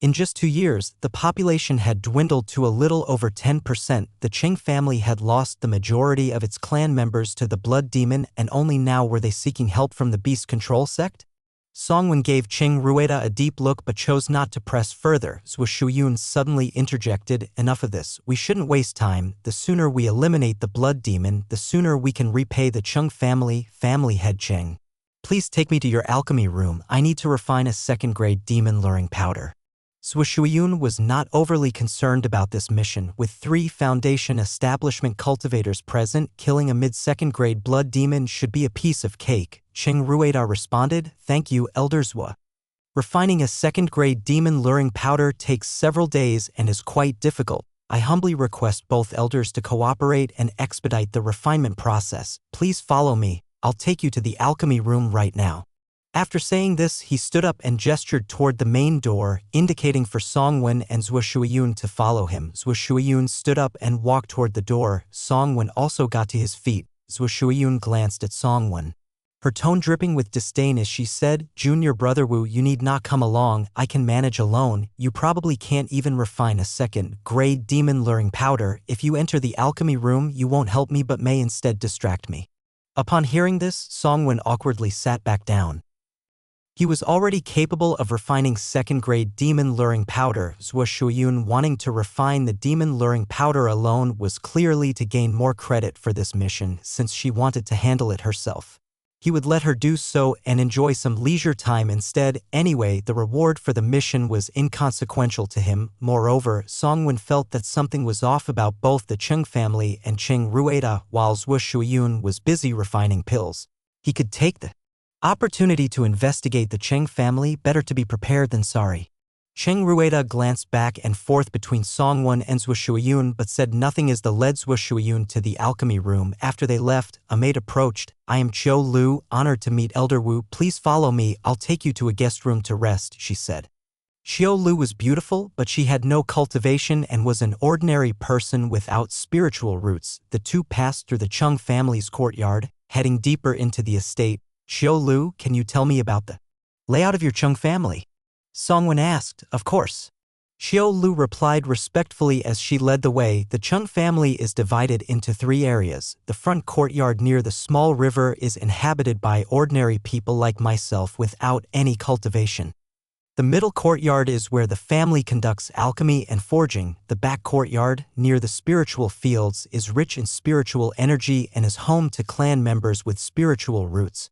In just 2 years, the population had dwindled to a little over 10%. The Cheng family had lost the majority of its clan members to the blood demon, and only now were they seeking help from the Beast Control sect? Song Wen gave Cheng Rueda a deep look but chose not to press further. Zhou Shuiyun suddenly interjected, "Enough of this. We shouldn't waste time. The sooner we eliminate the blood demon, the sooner we can repay the Cheng family." "Family head Cheng, please take me to your alchemy room. I need to refine a second-grade demon luring powder." Zhou Shuiyun was not overly concerned about this mission. With 3 foundation establishment cultivators present, killing a mid-second-grade blood demon should be a piece of cake. Cheng Rueda responded, "Thank you, Elder Zhou. Refining a second-grade demon luring powder takes several days and is quite difficult. I humbly request both elders to cooperate and expedite the refinement process. Please follow me. I'll take you to the alchemy room right now." After saying this, he stood up and gestured toward the main door, indicating for Song Wen and Zhou Shuiyun to follow him. Zhou Shuiyun stood up and walked toward the door. Song Wen also got to his feet. Zhou Shuiyun glanced at Song Wen, her tone dripping with disdain as she said, "Junior brother Wu, you need not come along. I can manage alone. You probably can't even refine a second-grade demon luring powder. If you enter the alchemy room, you won't help me but may instead distract me." Upon hearing this, Song Wen awkwardly sat back down. He was already capable of refining second-grade demon luring powder. Zhou Shuiyun wanting to refine the demon luring powder alone was clearly to gain more credit for this mission, since she wanted to handle it herself. He would let her do so and enjoy some leisure time instead. Anyway, the reward for the mission was inconsequential to him. Moreover, Song Wen felt that something was off about both the Cheng family and Cheng Rueda. While Zhou Shuiyun was busy refining pills, he could take the opportunity to investigate the Cheng family. Better to be prepared than sorry. Cheng Rueda glanced back and forth between Song Wen and Zhou Shuiyun but said nothing as they led Zhou Shuiyun to the alchemy room. After they left, a maid approached. "I am Qiu Lu, honored to meet Elder Wu. Please follow me. I'll take you to a guest room to rest," she said. Qiu Lu was beautiful, but she had no cultivation and was an ordinary person without spiritual roots. The two passed through the Cheng family's courtyard. heading deeper into the estate. Xiao Lu, can you tell me about the layout of your Chung family? Songwen asked. Of course. Xiao Lu replied respectfully as she led the way. The Chung family is divided into 3 areas. The front courtyard near the small river is inhabited by ordinary people like myself without any cultivation. The middle courtyard is where the family conducts alchemy and forging. The back courtyard, near the spiritual fields, is rich in spiritual energy and is home to clan members with spiritual roots.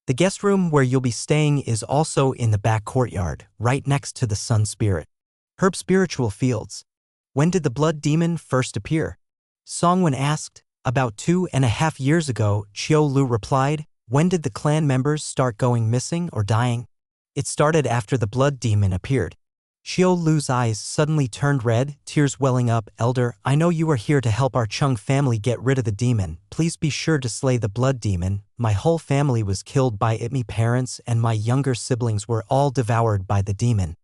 The guest room where you'll be staying is also in the back courtyard, right next to the sun spirit. Herb spiritual fields. When did the blood demon first appear? Songwen asked. About 2.5 years ago, Xiao Lu replied. When did the clan members start going missing or dying? It started after the blood demon appeared. Xiao Lu's eyes suddenly turned red, tears welling up. Elder, I know you are here to help our Chung family get rid of the demon. Please be sure to slay the blood demon. My whole family was killed by it. My parents and my younger siblings were all devoured by the demon.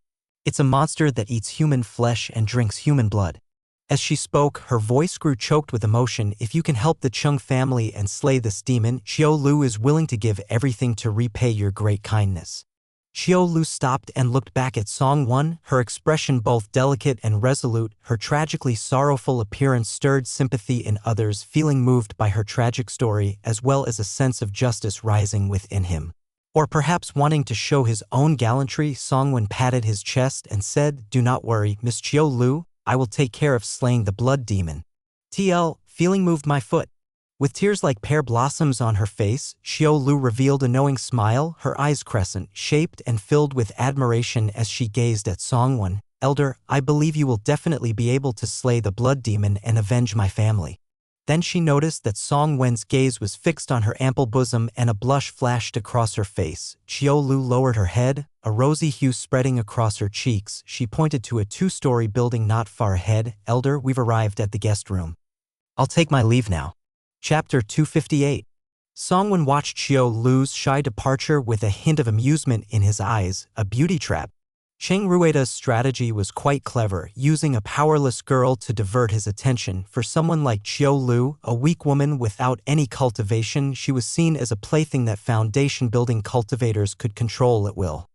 It's a monster that eats human flesh and drinks human blood. As she spoke, her voice grew choked with emotion. If you can help the Chung family and slay this demon, Xiao Lu is willing to give everything to repay your great kindness. Xiao Lu stopped and looked back at Songwen, her expression both delicate and resolute. Her tragically sorrowful appearance stirred sympathy in others, feeling moved by her tragic story, as well as a sense of justice rising within him. Or perhaps wanting to show his own gallantry, Songwen patted his chest and said, Do not worry, Miss Xiao Lu, I will take care of slaying the blood demon. Feeling moved my foot. With tears like pear blossoms on her face, Xiao Lu revealed a knowing smile, her eyes crescent-shaped and filled with admiration as she gazed at Songwen. Elder, I believe you will definitely be able to slay the blood demon and avenge my family. Then she noticed that Songwen's gaze was fixed on her ample bosom and a blush flashed across her face. Xiao Lu lowered her head, a rosy hue spreading across her cheeks. She pointed to a 2-story building not far ahead. Elder, we've arrived at the guest room. I'll take my leave now. Chapter 258. Songwen watched Xiao Lu's shy departure with a hint of amusement in his eyes, a beauty trap. Cheng Ruida's strategy was quite clever, using a powerless girl to divert his attention. For someone like Xiao Lu, a weak woman without any cultivation, she was seen as a plaything that foundation-building cultivators could control at will.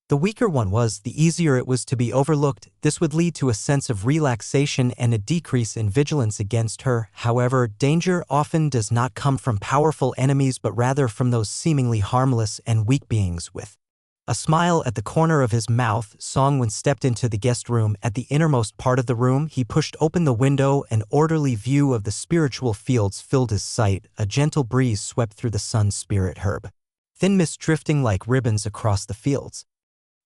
The weaker one was, the easier it was to be overlooked. This would lead to a sense of relaxation and a decrease in vigilance against her. However, danger often does not come from powerful enemies but rather from those seemingly harmless and weak beings. With a smile at the corner of his mouth, Songwen stepped into the guest room. At the innermost part of the room, he pushed open the window. An orderly view of the spiritual fields filled his sight. A gentle breeze swept through the sun spirit herb, thin mist drifting like ribbons across the fields,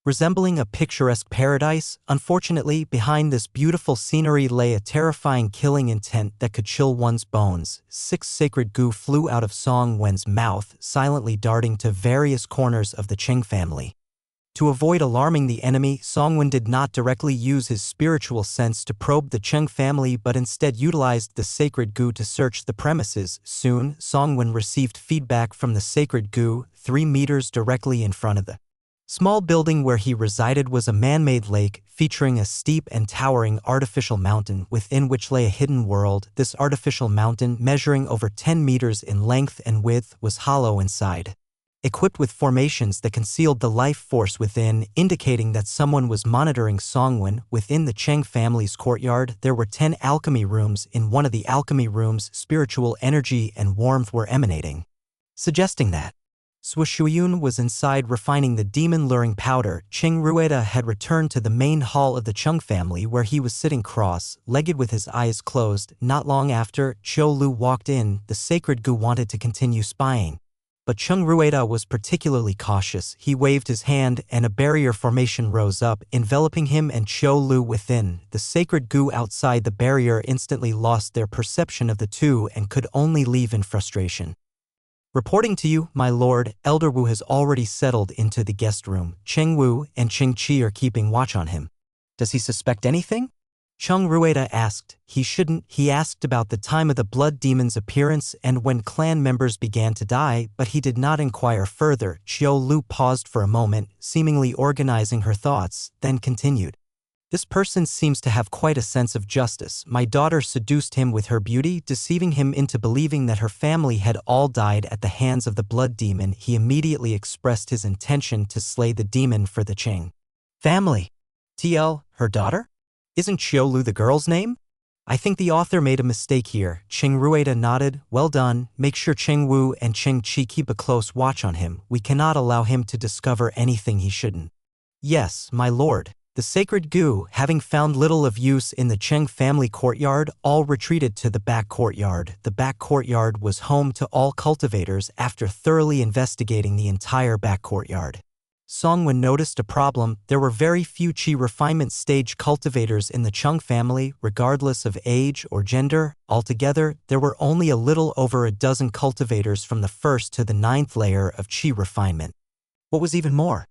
resembling a picturesque paradise. Unfortunately, behind this beautiful scenery lay a terrifying killing intent that could chill one's bones. 6 sacred goo flew out of Songwen's mouth, silently darting to various corners of the Cheng family. To avoid alarming the enemy, Songwen did not directly use his spiritual sense to probe the Cheng family but instead utilized the sacred goo to search the premises. Soon, Songwen received feedback from the sacred goo. 3 meters directly in front of the small building where he resided was a man-made lake featuring a steep and towering artificial mountain within which lay a hidden world. This artificial mountain, measuring over 10 meters in length and width, was hollow inside, equipped with formations that concealed the life force within, indicating that someone was monitoring Songwen. Within the Cheng family's courtyard, there were 10 alchemy rooms. In one of the alchemy rooms, spiritual energy and warmth were emanating, suggesting that Shuiyun was inside refining the demon-luring powder. Cheng Rueda had returned to the main hall of the Chung family where he was sitting cross-legged with his eyes closed. Not long after, Xiao Lu walked in. The sacred goo wanted to continue spying, but Cheng Rueda was particularly cautious. He waved his hand and a barrier formation rose up, enveloping him and Xiao Lu within. The sacred goo outside the barrier instantly lost their perception of the two and could only leave in frustration. Reporting to you, my lord, Elder Wu has already settled into the guest room. Cheng Wu and Cheng Qi are keeping watch on him. Does he suspect anything? Cheng Rueda asked. He shouldn't. He asked about the time of the blood demon's appearance and when clan members began to die, but he did not inquire further. Xiao Lu paused for a moment, seemingly organizing her thoughts, then continued. This person seems to have quite a sense of justice. My daughter seduced him with her beauty, deceiving him into believing that her family had all died at the hands of the blood demon. He immediately expressed his intention to slay the demon for the Cheng family. TL, her daughter? Isn't Xiaolu the girl's name? I think the author made a mistake here. Cheng Rueda nodded. Well done. Make sure Cheng Wu and Cheng Qi keep a close watch on him. We cannot allow him to discover anything he shouldn't. Yes, my lord. The sacred Gu, having found little of use in the Cheng family courtyard, all retreated to the back courtyard. The back courtyard was home to all cultivators after thoroughly investigating the entire back courtyard. Songwen noticed a problem. There were very few Qi refinement stage cultivators in the Cheng family, regardless of age or gender. Altogether, there were only a little over a dozen cultivators from the 1st to the 9th layer of Qi refinement. What was even more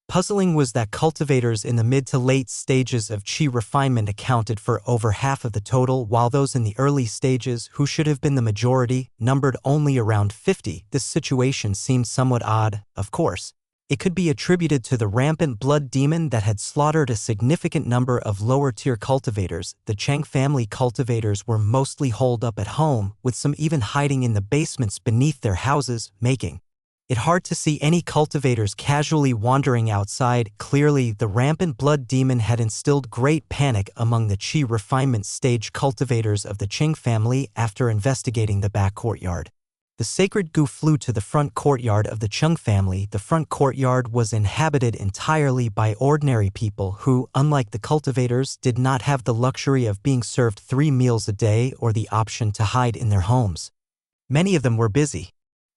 puzzling was that cultivators in the mid to late stages of Qi refinement accounted for over half of the total, while those in the early stages, who should have been the majority, numbered only around 50. This situation seemed somewhat odd, of course. It could be attributed to the rampant blood demon that had slaughtered a significant number of lower-tier cultivators. The Cheng family cultivators were mostly holed up at home, with some even hiding in the basements beneath their houses, making it hard to see any cultivators casually wandering outside. Clearly, the rampant blood demon had instilled great panic among the Qi refinement stage cultivators of the Qing family after investigating the back courtyard. The sacred Gu flew to the front courtyard of the Cheng family. The front courtyard was inhabited entirely by ordinary people who, unlike the cultivators, did not have the luxury of being served 3 meals a day or the option to hide in their homes. Many of them were busy.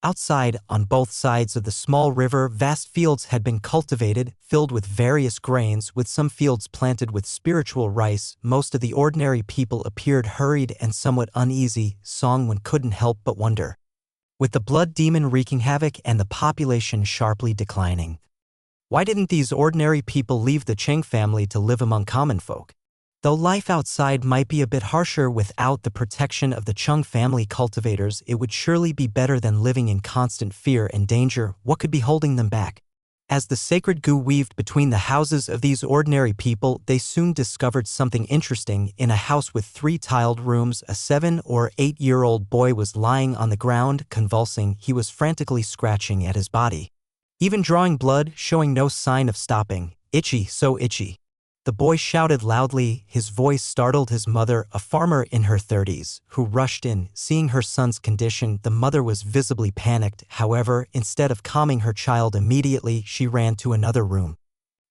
Outside, on both sides of the small river, vast fields had been cultivated, filled with various grains, with some fields planted with spiritual rice. Most of the ordinary people appeared hurried and somewhat uneasy. Songwen couldn't help but wonder. With the blood demon wreaking havoc and the population sharply declining, why didn't these ordinary people leave the Cheng family to live among common folk? Though life outside might be a bit harsher without the protection of the Cheng family cultivators, it would surely be better than living in constant fear and danger. What could be holding them back? As the sacred Gu weaved between the houses of these ordinary people, they soon discovered something interesting. In a house with 3 tiled rooms, a 7 or 8-year-old boy was lying on the ground, convulsing. He was frantically scratching at his body, even drawing blood, showing no sign of stopping. Itchy, so itchy. The boy shouted loudly. His voice startled his mother, a farmer in her 30s, who rushed in. Seeing her son's condition, the mother was visibly panicked. However, instead of calming her child immediately, she ran to another room.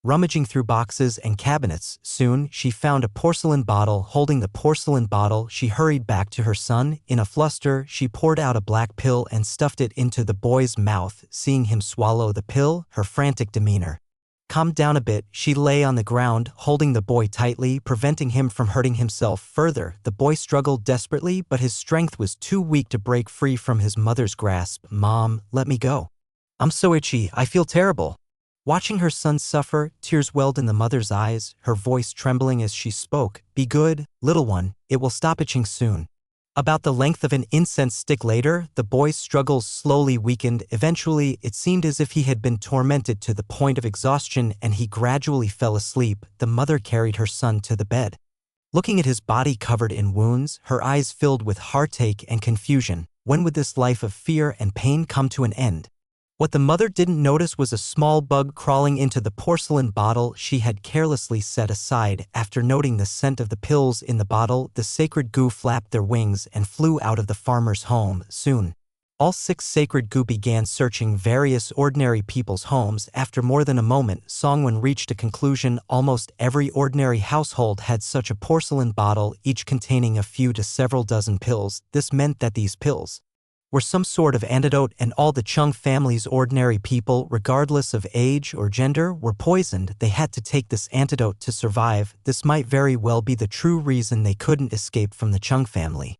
Rummaging through boxes and cabinets, soon she found a porcelain bottle. Holding the porcelain bottle, she hurried back to her son. In a fluster, she poured out a black pill and stuffed it into the boy's mouth. Seeing him swallow the pill, her frantic demeanor calmed down a bit. She lay on the ground, holding the boy tightly, preventing him from hurting himself further. The boy struggled desperately, but his strength was too weak to break free from his mother's grasp. Mom, let me go. I'm so itchy, I feel terrible. Watching her son suffer, tears welled in the mother's eyes, her voice trembling as she spoke. Be good, little one, it will stop itching soon. About the length of an incense stick later, the boy's struggles slowly weakened. Eventually, it seemed as if he had been tormented to the point of exhaustion, and he gradually fell asleep. The mother carried her son to the bed. Looking at his body covered in wounds, her eyes filled with heartache and confusion. When would this life of fear and pain come to an end? What the mother didn't notice was a small bug crawling into the porcelain bottle she had carelessly set aside. After noting the scent of the pills in the bottle, the sacred Gu flapped their wings and flew out of the farmer's home. Soon, all 6 sacred Gu began searching various ordinary people's homes. After more than a moment, Songwen reached a conclusion. Almost every ordinary household had such a porcelain bottle, each containing a few to several dozen pills. This meant that these pills were some sort of antidote, and all the Cheng family's ordinary people, regardless of age or gender, were poisoned. They had to take this antidote to survive. This might very well be the true reason they couldn't escape from the Cheng family.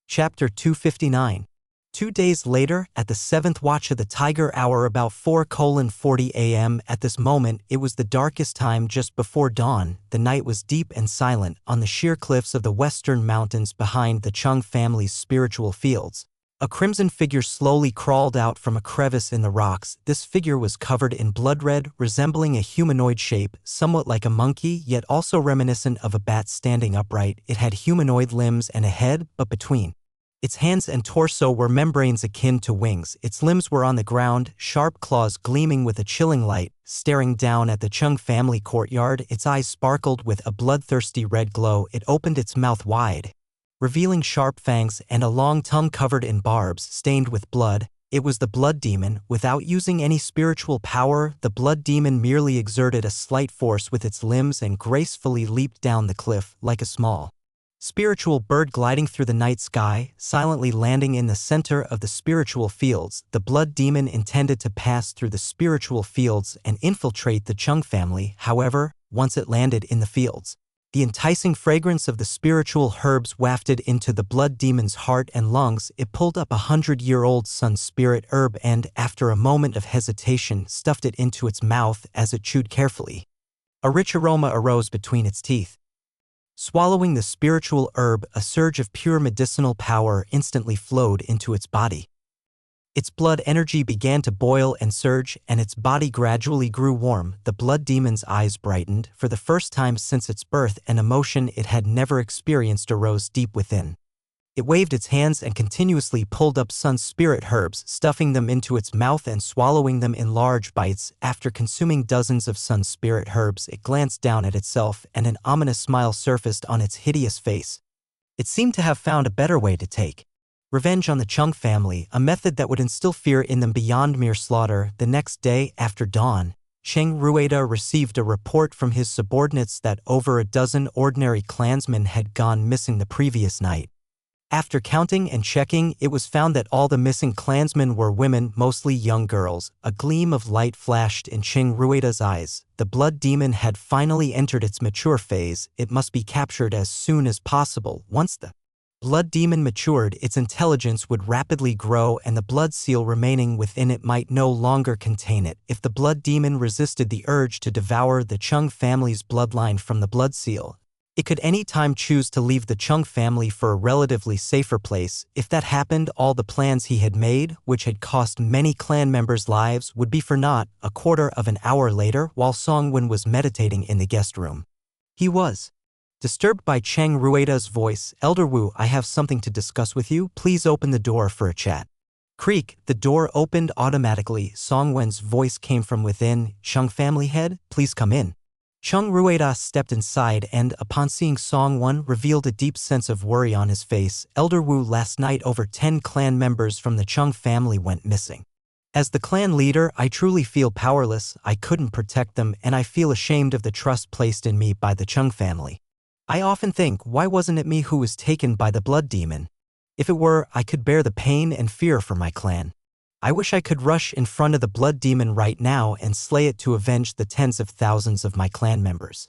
Chapter 259. 2 days later, at the 7th watch of the Tiger Hour, about 4:40 a.m. At this moment, it was the darkest time just before dawn. The night was deep and silent on the sheer cliffs of the western mountains behind the Cheng family's spiritual fields. A crimson figure slowly crawled out from a crevice in the rocks. This figure was covered in blood red, resembling a humanoid shape, somewhat like a monkey, yet also reminiscent of a bat standing upright. It had humanoid limbs and a head, but between its hands and torso were membranes akin to wings. Its limbs were on the ground, sharp claws gleaming with a chilling light. Staring down at the Chung family courtyard, its eyes sparkled with a bloodthirsty red glow. It opened its mouth wide, revealing sharp fangs and a long tongue covered in barbs stained with blood. It was the blood demon. Without using any spiritual power, the blood demon merely exerted a slight force with its limbs and gracefully leaped down the cliff like a small spiritual bird gliding through the night sky, silently landing in the center of the spiritual fields. The blood demon intended to pass through the spiritual fields and infiltrate the Chung family. However, once it landed in the fields, the enticing fragrance of the spiritual herbs wafted into the blood demon's heart and lungs. It pulled up a 100-year-old sun spirit herb and, after a moment of hesitation, stuffed it into its mouth as it chewed carefully. A rich aroma arose between its teeth. Swallowing the spiritual herb, a surge of pure medicinal power instantly flowed into its body. Its blood energy began to boil and surge, and its body gradually grew warm. The blood demon's eyes brightened. For the first time since its birth, an emotion it had never experienced arose deep within. It waved its hands and continuously pulled up sun spirit herbs, stuffing them into its mouth and swallowing them in large bites. After consuming dozens of sun spirit herbs, it glanced down at itself, and an ominous smile surfaced on its hideous face. It seemed to have found a better way to take revenge on the Chung family, a method that would instill fear in them beyond mere slaughter. The next day, after dawn, Cheng Rueda received a report from his subordinates that over a dozen ordinary clansmen had gone missing the previous night. After counting and checking, it was found that all the missing clansmen were women, mostly young girls. A gleam of light flashed in Cheng Rueda's eyes. The blood demon had finally entered its mature phase. It must be captured as soon as possible. Once the blood demon matured, its intelligence would rapidly grow and the blood seal remaining within it might no longer contain it. If the blood demon resisted the urge to devour the Chung family's bloodline from the blood seal, it could any time choose to leave the Chung family for a relatively safer place. If that happened, all the plans he had made, which had cost many clan members' lives, would be for naught. A quarter of an hour later, while Songwen was meditating in the guest room, he was disturbed by Cheng Rueda's voice. "Elder Wu, I have something to discuss with you. Please open the door for a chat." Creak, the door opened automatically. Songwen's voice came from within. "Chung family head, please come in." Cheng Rueda stepped inside and, upon seeing Songwen, revealed a deep sense of worry on his face. "Elder Wu, last night over 10 clan members from the Chung family went missing. As the clan leader, I truly feel powerless. I couldn't protect them, and I feel ashamed of the trust placed in me by the Chung family. I often think, why wasn't it me who was taken by the blood demon? If it were, I could bear the pain and fear for my clan. I wish I could rush in front of the blood demon right now and slay it to avenge the tens of thousands of my clan members.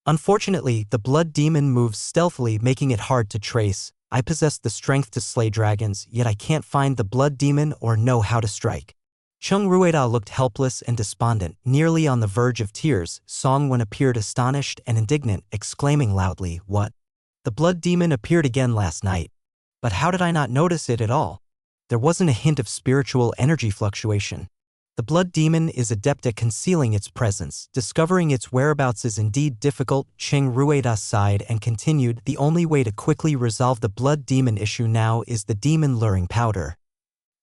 Unfortunately, the blood demon moves stealthily, making it hard to trace. I possess the strength to slay dragons, yet I can't find the blood demon or know how to strike." Cheng Rueda looked helpless and despondent, nearly on the verge of tears. Songwen appeared astonished and indignant, exclaiming loudly, "What? The blood demon appeared again last night. But how did I not notice it at all? There wasn't a hint of spiritual energy fluctuation. The blood demon is adept at concealing its presence. Discovering its whereabouts is indeed difficult." Cheng Rueda sighed and continued, "The only way to quickly resolve the blood demon issue now is the demon luring powder.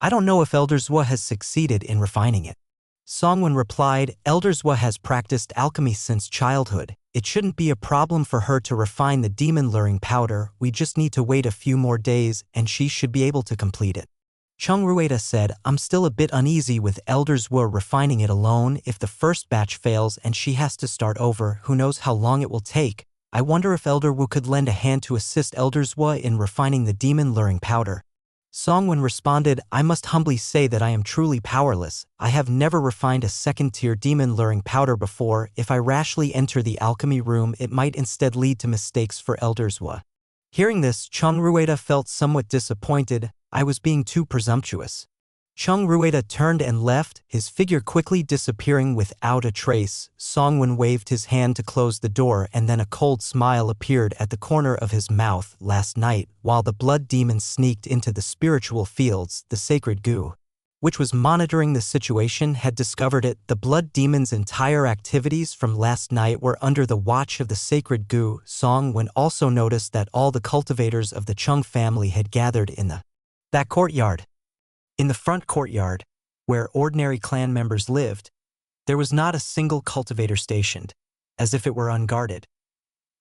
I don't know if Elder Zhua has succeeded in refining it." Songwen replied, "Elder Zhua has practiced alchemy since childhood. It shouldn't be a problem for her to refine the demon luring powder. We just need to wait a few more days and she should be able to complete it." Cheng Rueda said, "I'm still a bit uneasy with Elder Zhua refining it alone. If the first batch fails and she has to start over, who knows how long it will take. I wonder if Elder Wu could lend a hand to assist Elder Zhua in refining the demon luring powder." Songwen responded, "I must humbly say that I am truly powerless. I have never refined a second-tier demon luring powder before. If I rashly enter the alchemy room, it might instead lead to mistakes for Elder Zhua." Hearing this, Cheng Rueda felt somewhat disappointed. "I was being too presumptuous." Chung Rueda turned and left, his figure quickly disappearing without a trace. Songwon waved his hand to close the door, and then a cold smile appeared at the corner of his mouth. Last night, while the blood demon sneaked into the spiritual fields, the sacred goo, which was monitoring the situation, had discovered it. The blood demon's entire activities from last night were under the watch of the sacred goo. Songwon also noticed that all the cultivators of the Chung family had gathered in that courtyard. In the front courtyard, where ordinary clan members lived, there was not a single cultivator stationed, as if it were unguarded.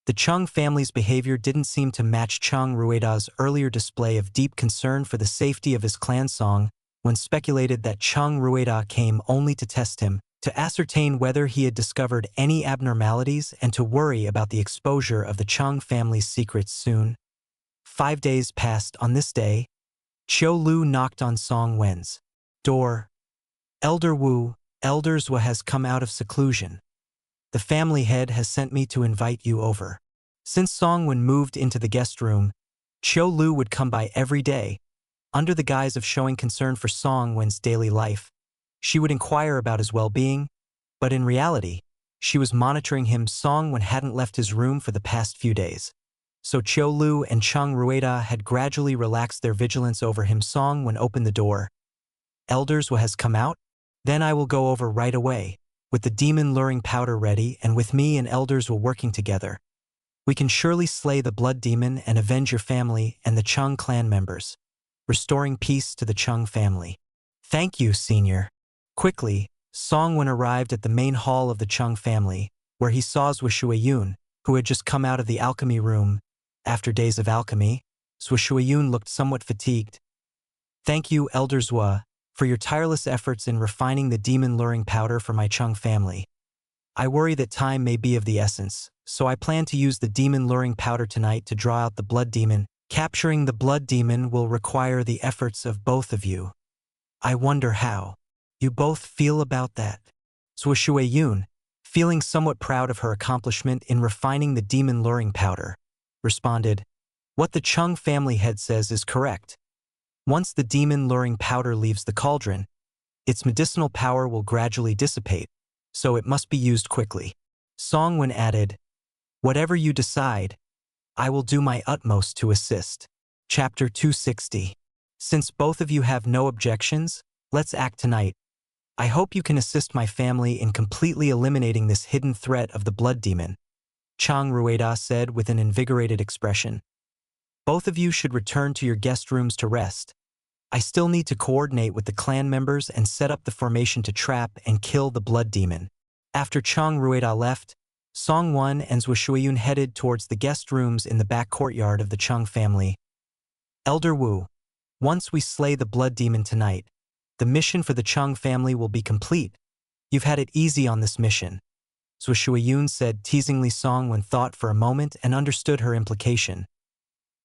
The Chung family's behavior didn't seem to match Chung Rueda's earlier display of deep concern for the safety of his clan. Song, when speculated that Chung Rueda came only to test him, to ascertain whether he had discovered any abnormalities, and to worry about the exposure of the Chung family's secrets soon. 5 days passed. On this day, Chiu Lu knocked on Song Wen's door. Elder Wu, Elders Wu has come out of seclusion. The family head has sent me to invite you over. Since Song Wen moved into the guest room, Chiu Lu would come by every day. Under the guise of showing concern for Song Wen's daily life, she would inquire about his well-being, but in reality, she was monitoring him. Song Wen hadn't left his room for the past few days, so Chiu Lu and Chung Rueda had gradually relaxed their vigilance over him. Song Wen opened the door. Elders Wu has come out? Then I will go over right away, with the demon luring powder ready, and with me and Elders Wu working together, we can surely slay the blood demon and avenge your family and the Chung clan members, restoring peace to the Chung family. Thank you, Senior. Quickly, Song Wen arrived at the main hall of the Chung family, where he saw Zhu Shuiyun, who had just come out of the alchemy room. After days of alchemy, Zhu Shuiyun looked somewhat fatigued. Thank you, Elders Wu, for your tireless efforts in refining the demon-luring powder for my Chung family. I worry that time may be of the essence, so I plan to use the demon-luring powder tonight to draw out the blood demon. Capturing the blood demon will require the efforts of both of you. I wonder how you both feel about that. Zhu Shuiyun, feeling somewhat proud of her accomplishment in refining the demon-luring powder, responded, "What the Chung family head says is correct. Once the demon-luring powder leaves the cauldron, its medicinal power will gradually dissipate, so it must be used quickly." Song Wen added, "Whatever you decide, I will do my utmost to assist." Chapter 260. Since both of you have no objections, let's act tonight. I hope you can assist my family in completely eliminating this hidden threat of the blood demon, Chung Rueda said with an invigorated expression. Both of you should return to your guest rooms to rest. I still need to coordinate with the clan members and set up the formation to trap and kill the blood demon. After Chung Rueda left, Song Wen and Zhu Shuiyun headed towards the guest rooms in the back courtyard of the Chung family. Elder Wu, once we slay the blood demon tonight, the mission for the Chung family will be complete. You've had it easy on this mission, Zhu Shuiyun said teasingly. Song Wen thought for a moment and understood her implication.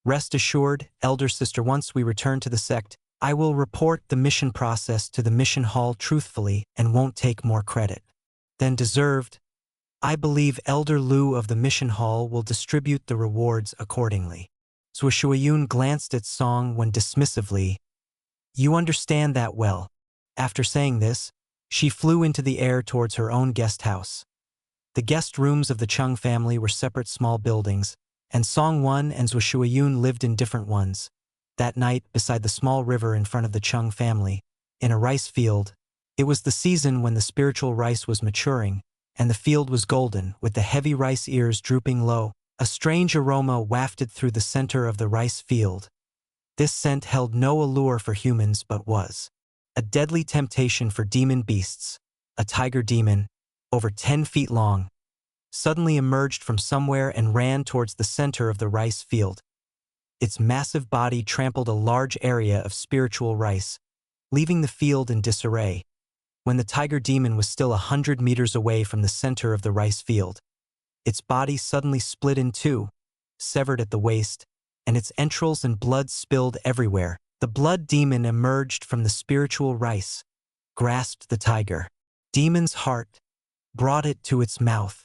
Rest assured, elder sister, once we return to the sect, I will report the mission process to the mission hall truthfully and won't take more credit than deserved. I believe Elder Lu of the mission hall will distribute the rewards accordingly. Zhu Shuiyun glanced at Song Wen dismissively. You understand that well. After saying this, she flew into the air towards her own guest house. The guest rooms of the Chung family were separate small buildings, and Song Wen and Zhu Shuiyun lived in different ones. That night, beside the small river in front of the Chung family, in a rice field, it was the season when the spiritual rice was maturing, and the field was golden, with the heavy rice ears drooping low. A strange aroma wafted through the center of the rice field. This scent held no allure for humans but was a deadly temptation for demon beasts. A tiger demon, over 10 feet long, suddenly emerged from somewhere and ran towards the center of the rice field. Its massive body trampled a large area of spiritual rice, leaving the field in disarray. When the tiger demon was still 100 meters away from the center of the rice field, its body suddenly split in two, severed at the waist, and its entrails and blood spilled everywhere. The blood demon emerged from the spiritual rice, grasped the tiger demon's heart, brought it to its mouth,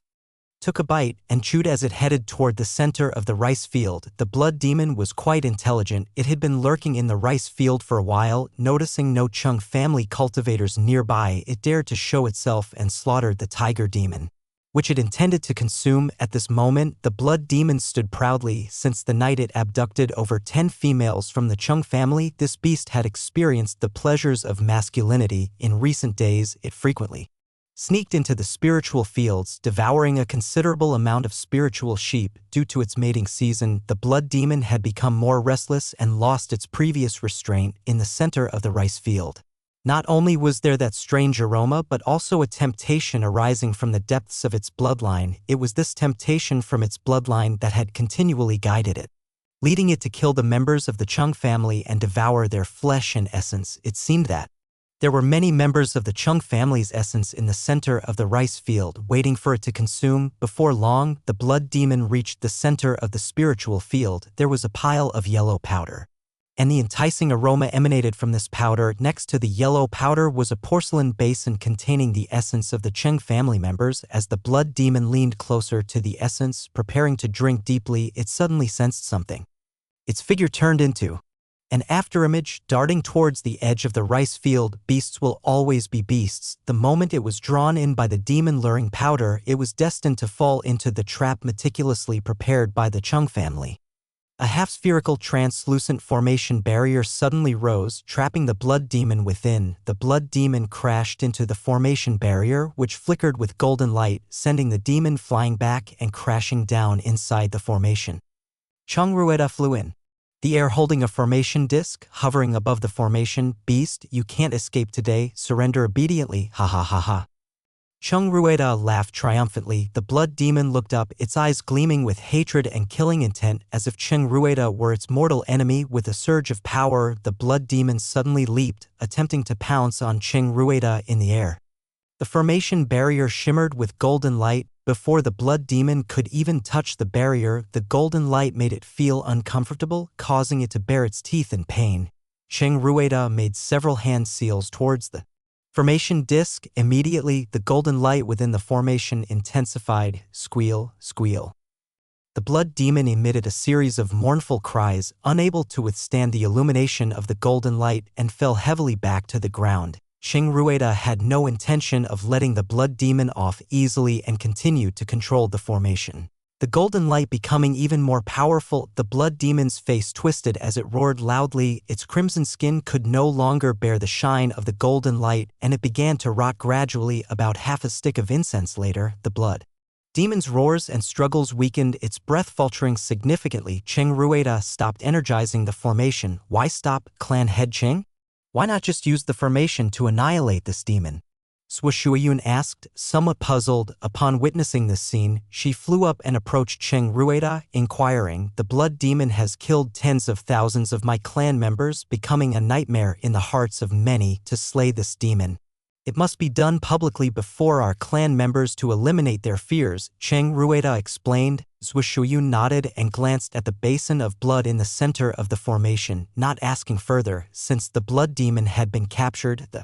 took a bite and chewed as it headed toward the center of the rice field. The blood demon was quite intelligent. It had been lurking in the rice field for a while. Noticing no Chung family cultivators nearby, it dared to show itself and slaughtered the tiger demon, which it intended to consume. At this moment, the blood demon stood proudly. Since the night it abducted over 10 females from the Chung family, this beast had experienced the pleasures of masculinity. In recent days, it frequently sneaked into the spiritual fields, devouring a considerable amount of spiritual sheep. Due to its mating season, the blood demon had become more restless and lost its previous restraint. In the center of the rice field, not only was there that strange aroma, but also a temptation arising from the depths of its bloodline. It was this temptation from its bloodline that had continually guided it, leading it to kill the members of the Chung family and devour their flesh and essence. It seemed that there were many members of the Chung family's essence in the center of the rice field, waiting for it to consume. Before long, the blood demon reached the center of the spiritual field. There was a pile of yellow powder, and the enticing aroma emanated from this powder. Next to the yellow powder was a porcelain basin containing the essence of the Chung family members. As the blood demon leaned closer to the essence, preparing to drink deeply, it suddenly sensed something. Its figure turned into an afterimage, darting towards the edge of the rice field. Beasts will always be beasts. The moment it was drawn in by the demon-luring powder, it was destined to fall into the trap meticulously prepared by the Chung family. A half-spherical translucent formation barrier suddenly rose, trapping the blood demon within. The blood demon crashed into the formation barrier, which flickered with golden light, sending the demon flying back and crashing down inside the formation. Chung Rueda flew in the air holding a formation disc, hovering above the formation. Beast, you can't escape today. Surrender obediently. Ha ha ha ha. Chung Rueda laughed triumphantly. The blood demon looked up, its eyes gleaming with hatred and killing intent, as if Chung Rueda were its mortal enemy. With a surge of power, the blood demon suddenly leaped, attempting to pounce on Chung Rueda in the air. The formation barrier shimmered with golden light. Before the blood demon could even touch the barrier, the golden light made it feel uncomfortable, causing it to bare its teeth in pain. Chung Rueda made several hand seals towards the formation disc. Immediately, the golden light within the formation intensified. Squeal, squeal. The blood demon emitted a series of mournful cries, unable to withstand the illumination of the golden light, and fell heavily back to the ground. Chung Rueda had no intention of letting the blood demon off easily and continued to control the formation. The golden light becoming even more powerful, the blood demon's face twisted as it roared loudly. Its crimson skin could no longer bear the shine of the golden light, and it began to rot gradually. About half a stick of incense later, the blood demon's roars and struggles weakened, its breath faltering significantly. Chung Rueda stopped energizing the formation. Why stop, clan head Chung? Why not just use the formation to annihilate this demon? Shuiyun asked, somewhat puzzled. Upon witnessing this scene, she flew up and approached Chung Rueda, inquiring, the blood demon has killed tens of thousands of my clan members, becoming a nightmare in the hearts of many. To slay this demon, it must be done publicly before our clan members to eliminate their fears, Chung Rueda explained. Shuiyun nodded and glanced at the basin of blood in the center of the formation, not asking further. Since the blood demon had been captured, the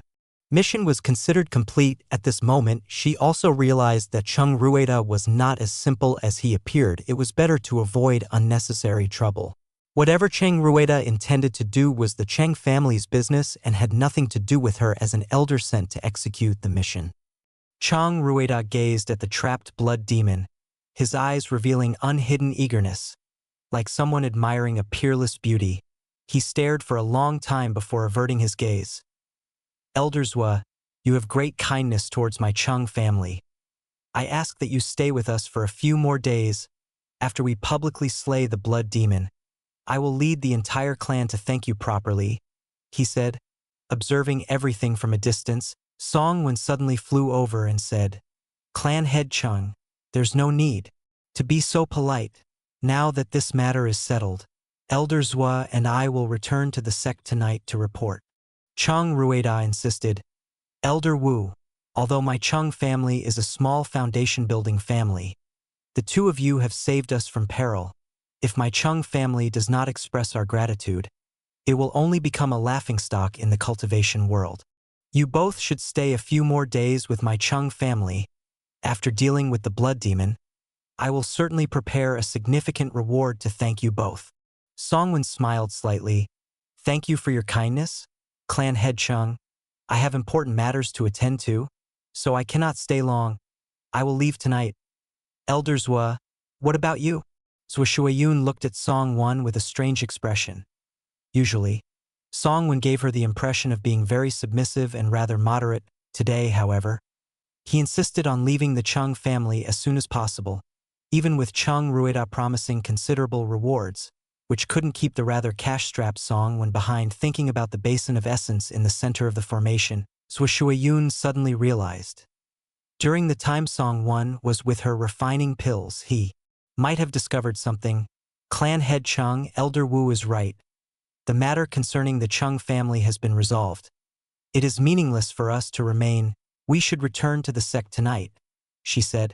mission was considered complete. At this moment, she also realized that Chung Rueda was not as simple as he appeared. It was better to avoid unnecessary trouble. Whatever Chung Rueda intended to do was the Chung family's business and had nothing to do with her as an elder sent to execute the mission. Chung Rueda gazed at the trapped blood demon, his eyes revealing unhidden eagerness, like someone admiring a peerless beauty. He stared for a long time before averting his gaze. Elder Zhua, you have great kindness towards my Chung family. I ask that you stay with us for a few more days. After we publicly slay the blood demon, I will lead the entire clan to thank you properly, he said, observing everything from a distance. Song Wen suddenly flew over and said, Clan head Chung, there's no need to be so polite. Now that this matter is settled, Elder Zhua and I will return to the sect tonight to report. Chung Rueda insisted, Elder Wu, although my Chung family is a small foundation-building family, the two of you have saved us from peril. If my Chung family does not express our gratitude, it will only become a laughingstock in the cultivation world. You both should stay a few more days with my Chung family. After dealing with the blood demon, I will certainly prepare a significant reward to thank you both. Songwon smiled slightly. Thank you for your kindness, Clan Head Chung. I have important matters to attend to, so I cannot stay long. I will leave tonight. Elder Zwa, what about you? Zwa Shuayun looked at Songwon with a strange expression. Usually, Songwon gave her the impression of being very submissive and rather moderate. Today, however, he insisted on leaving the Chung family as soon as possible, even with Chung Rueda promising considerable rewards, which couldn't keep the rather cash-strapped Songwon behind thinking about the basin of essence in the center of the formation. Zwa Shuayun suddenly realized. During the time Songwon was with her refining pills, he might have discovered something. Clan Head Chung, Elder Wu is right. The matter concerning the Chung family has been resolved. It is meaningless for us to remain. We should return to the sect tonight, she said.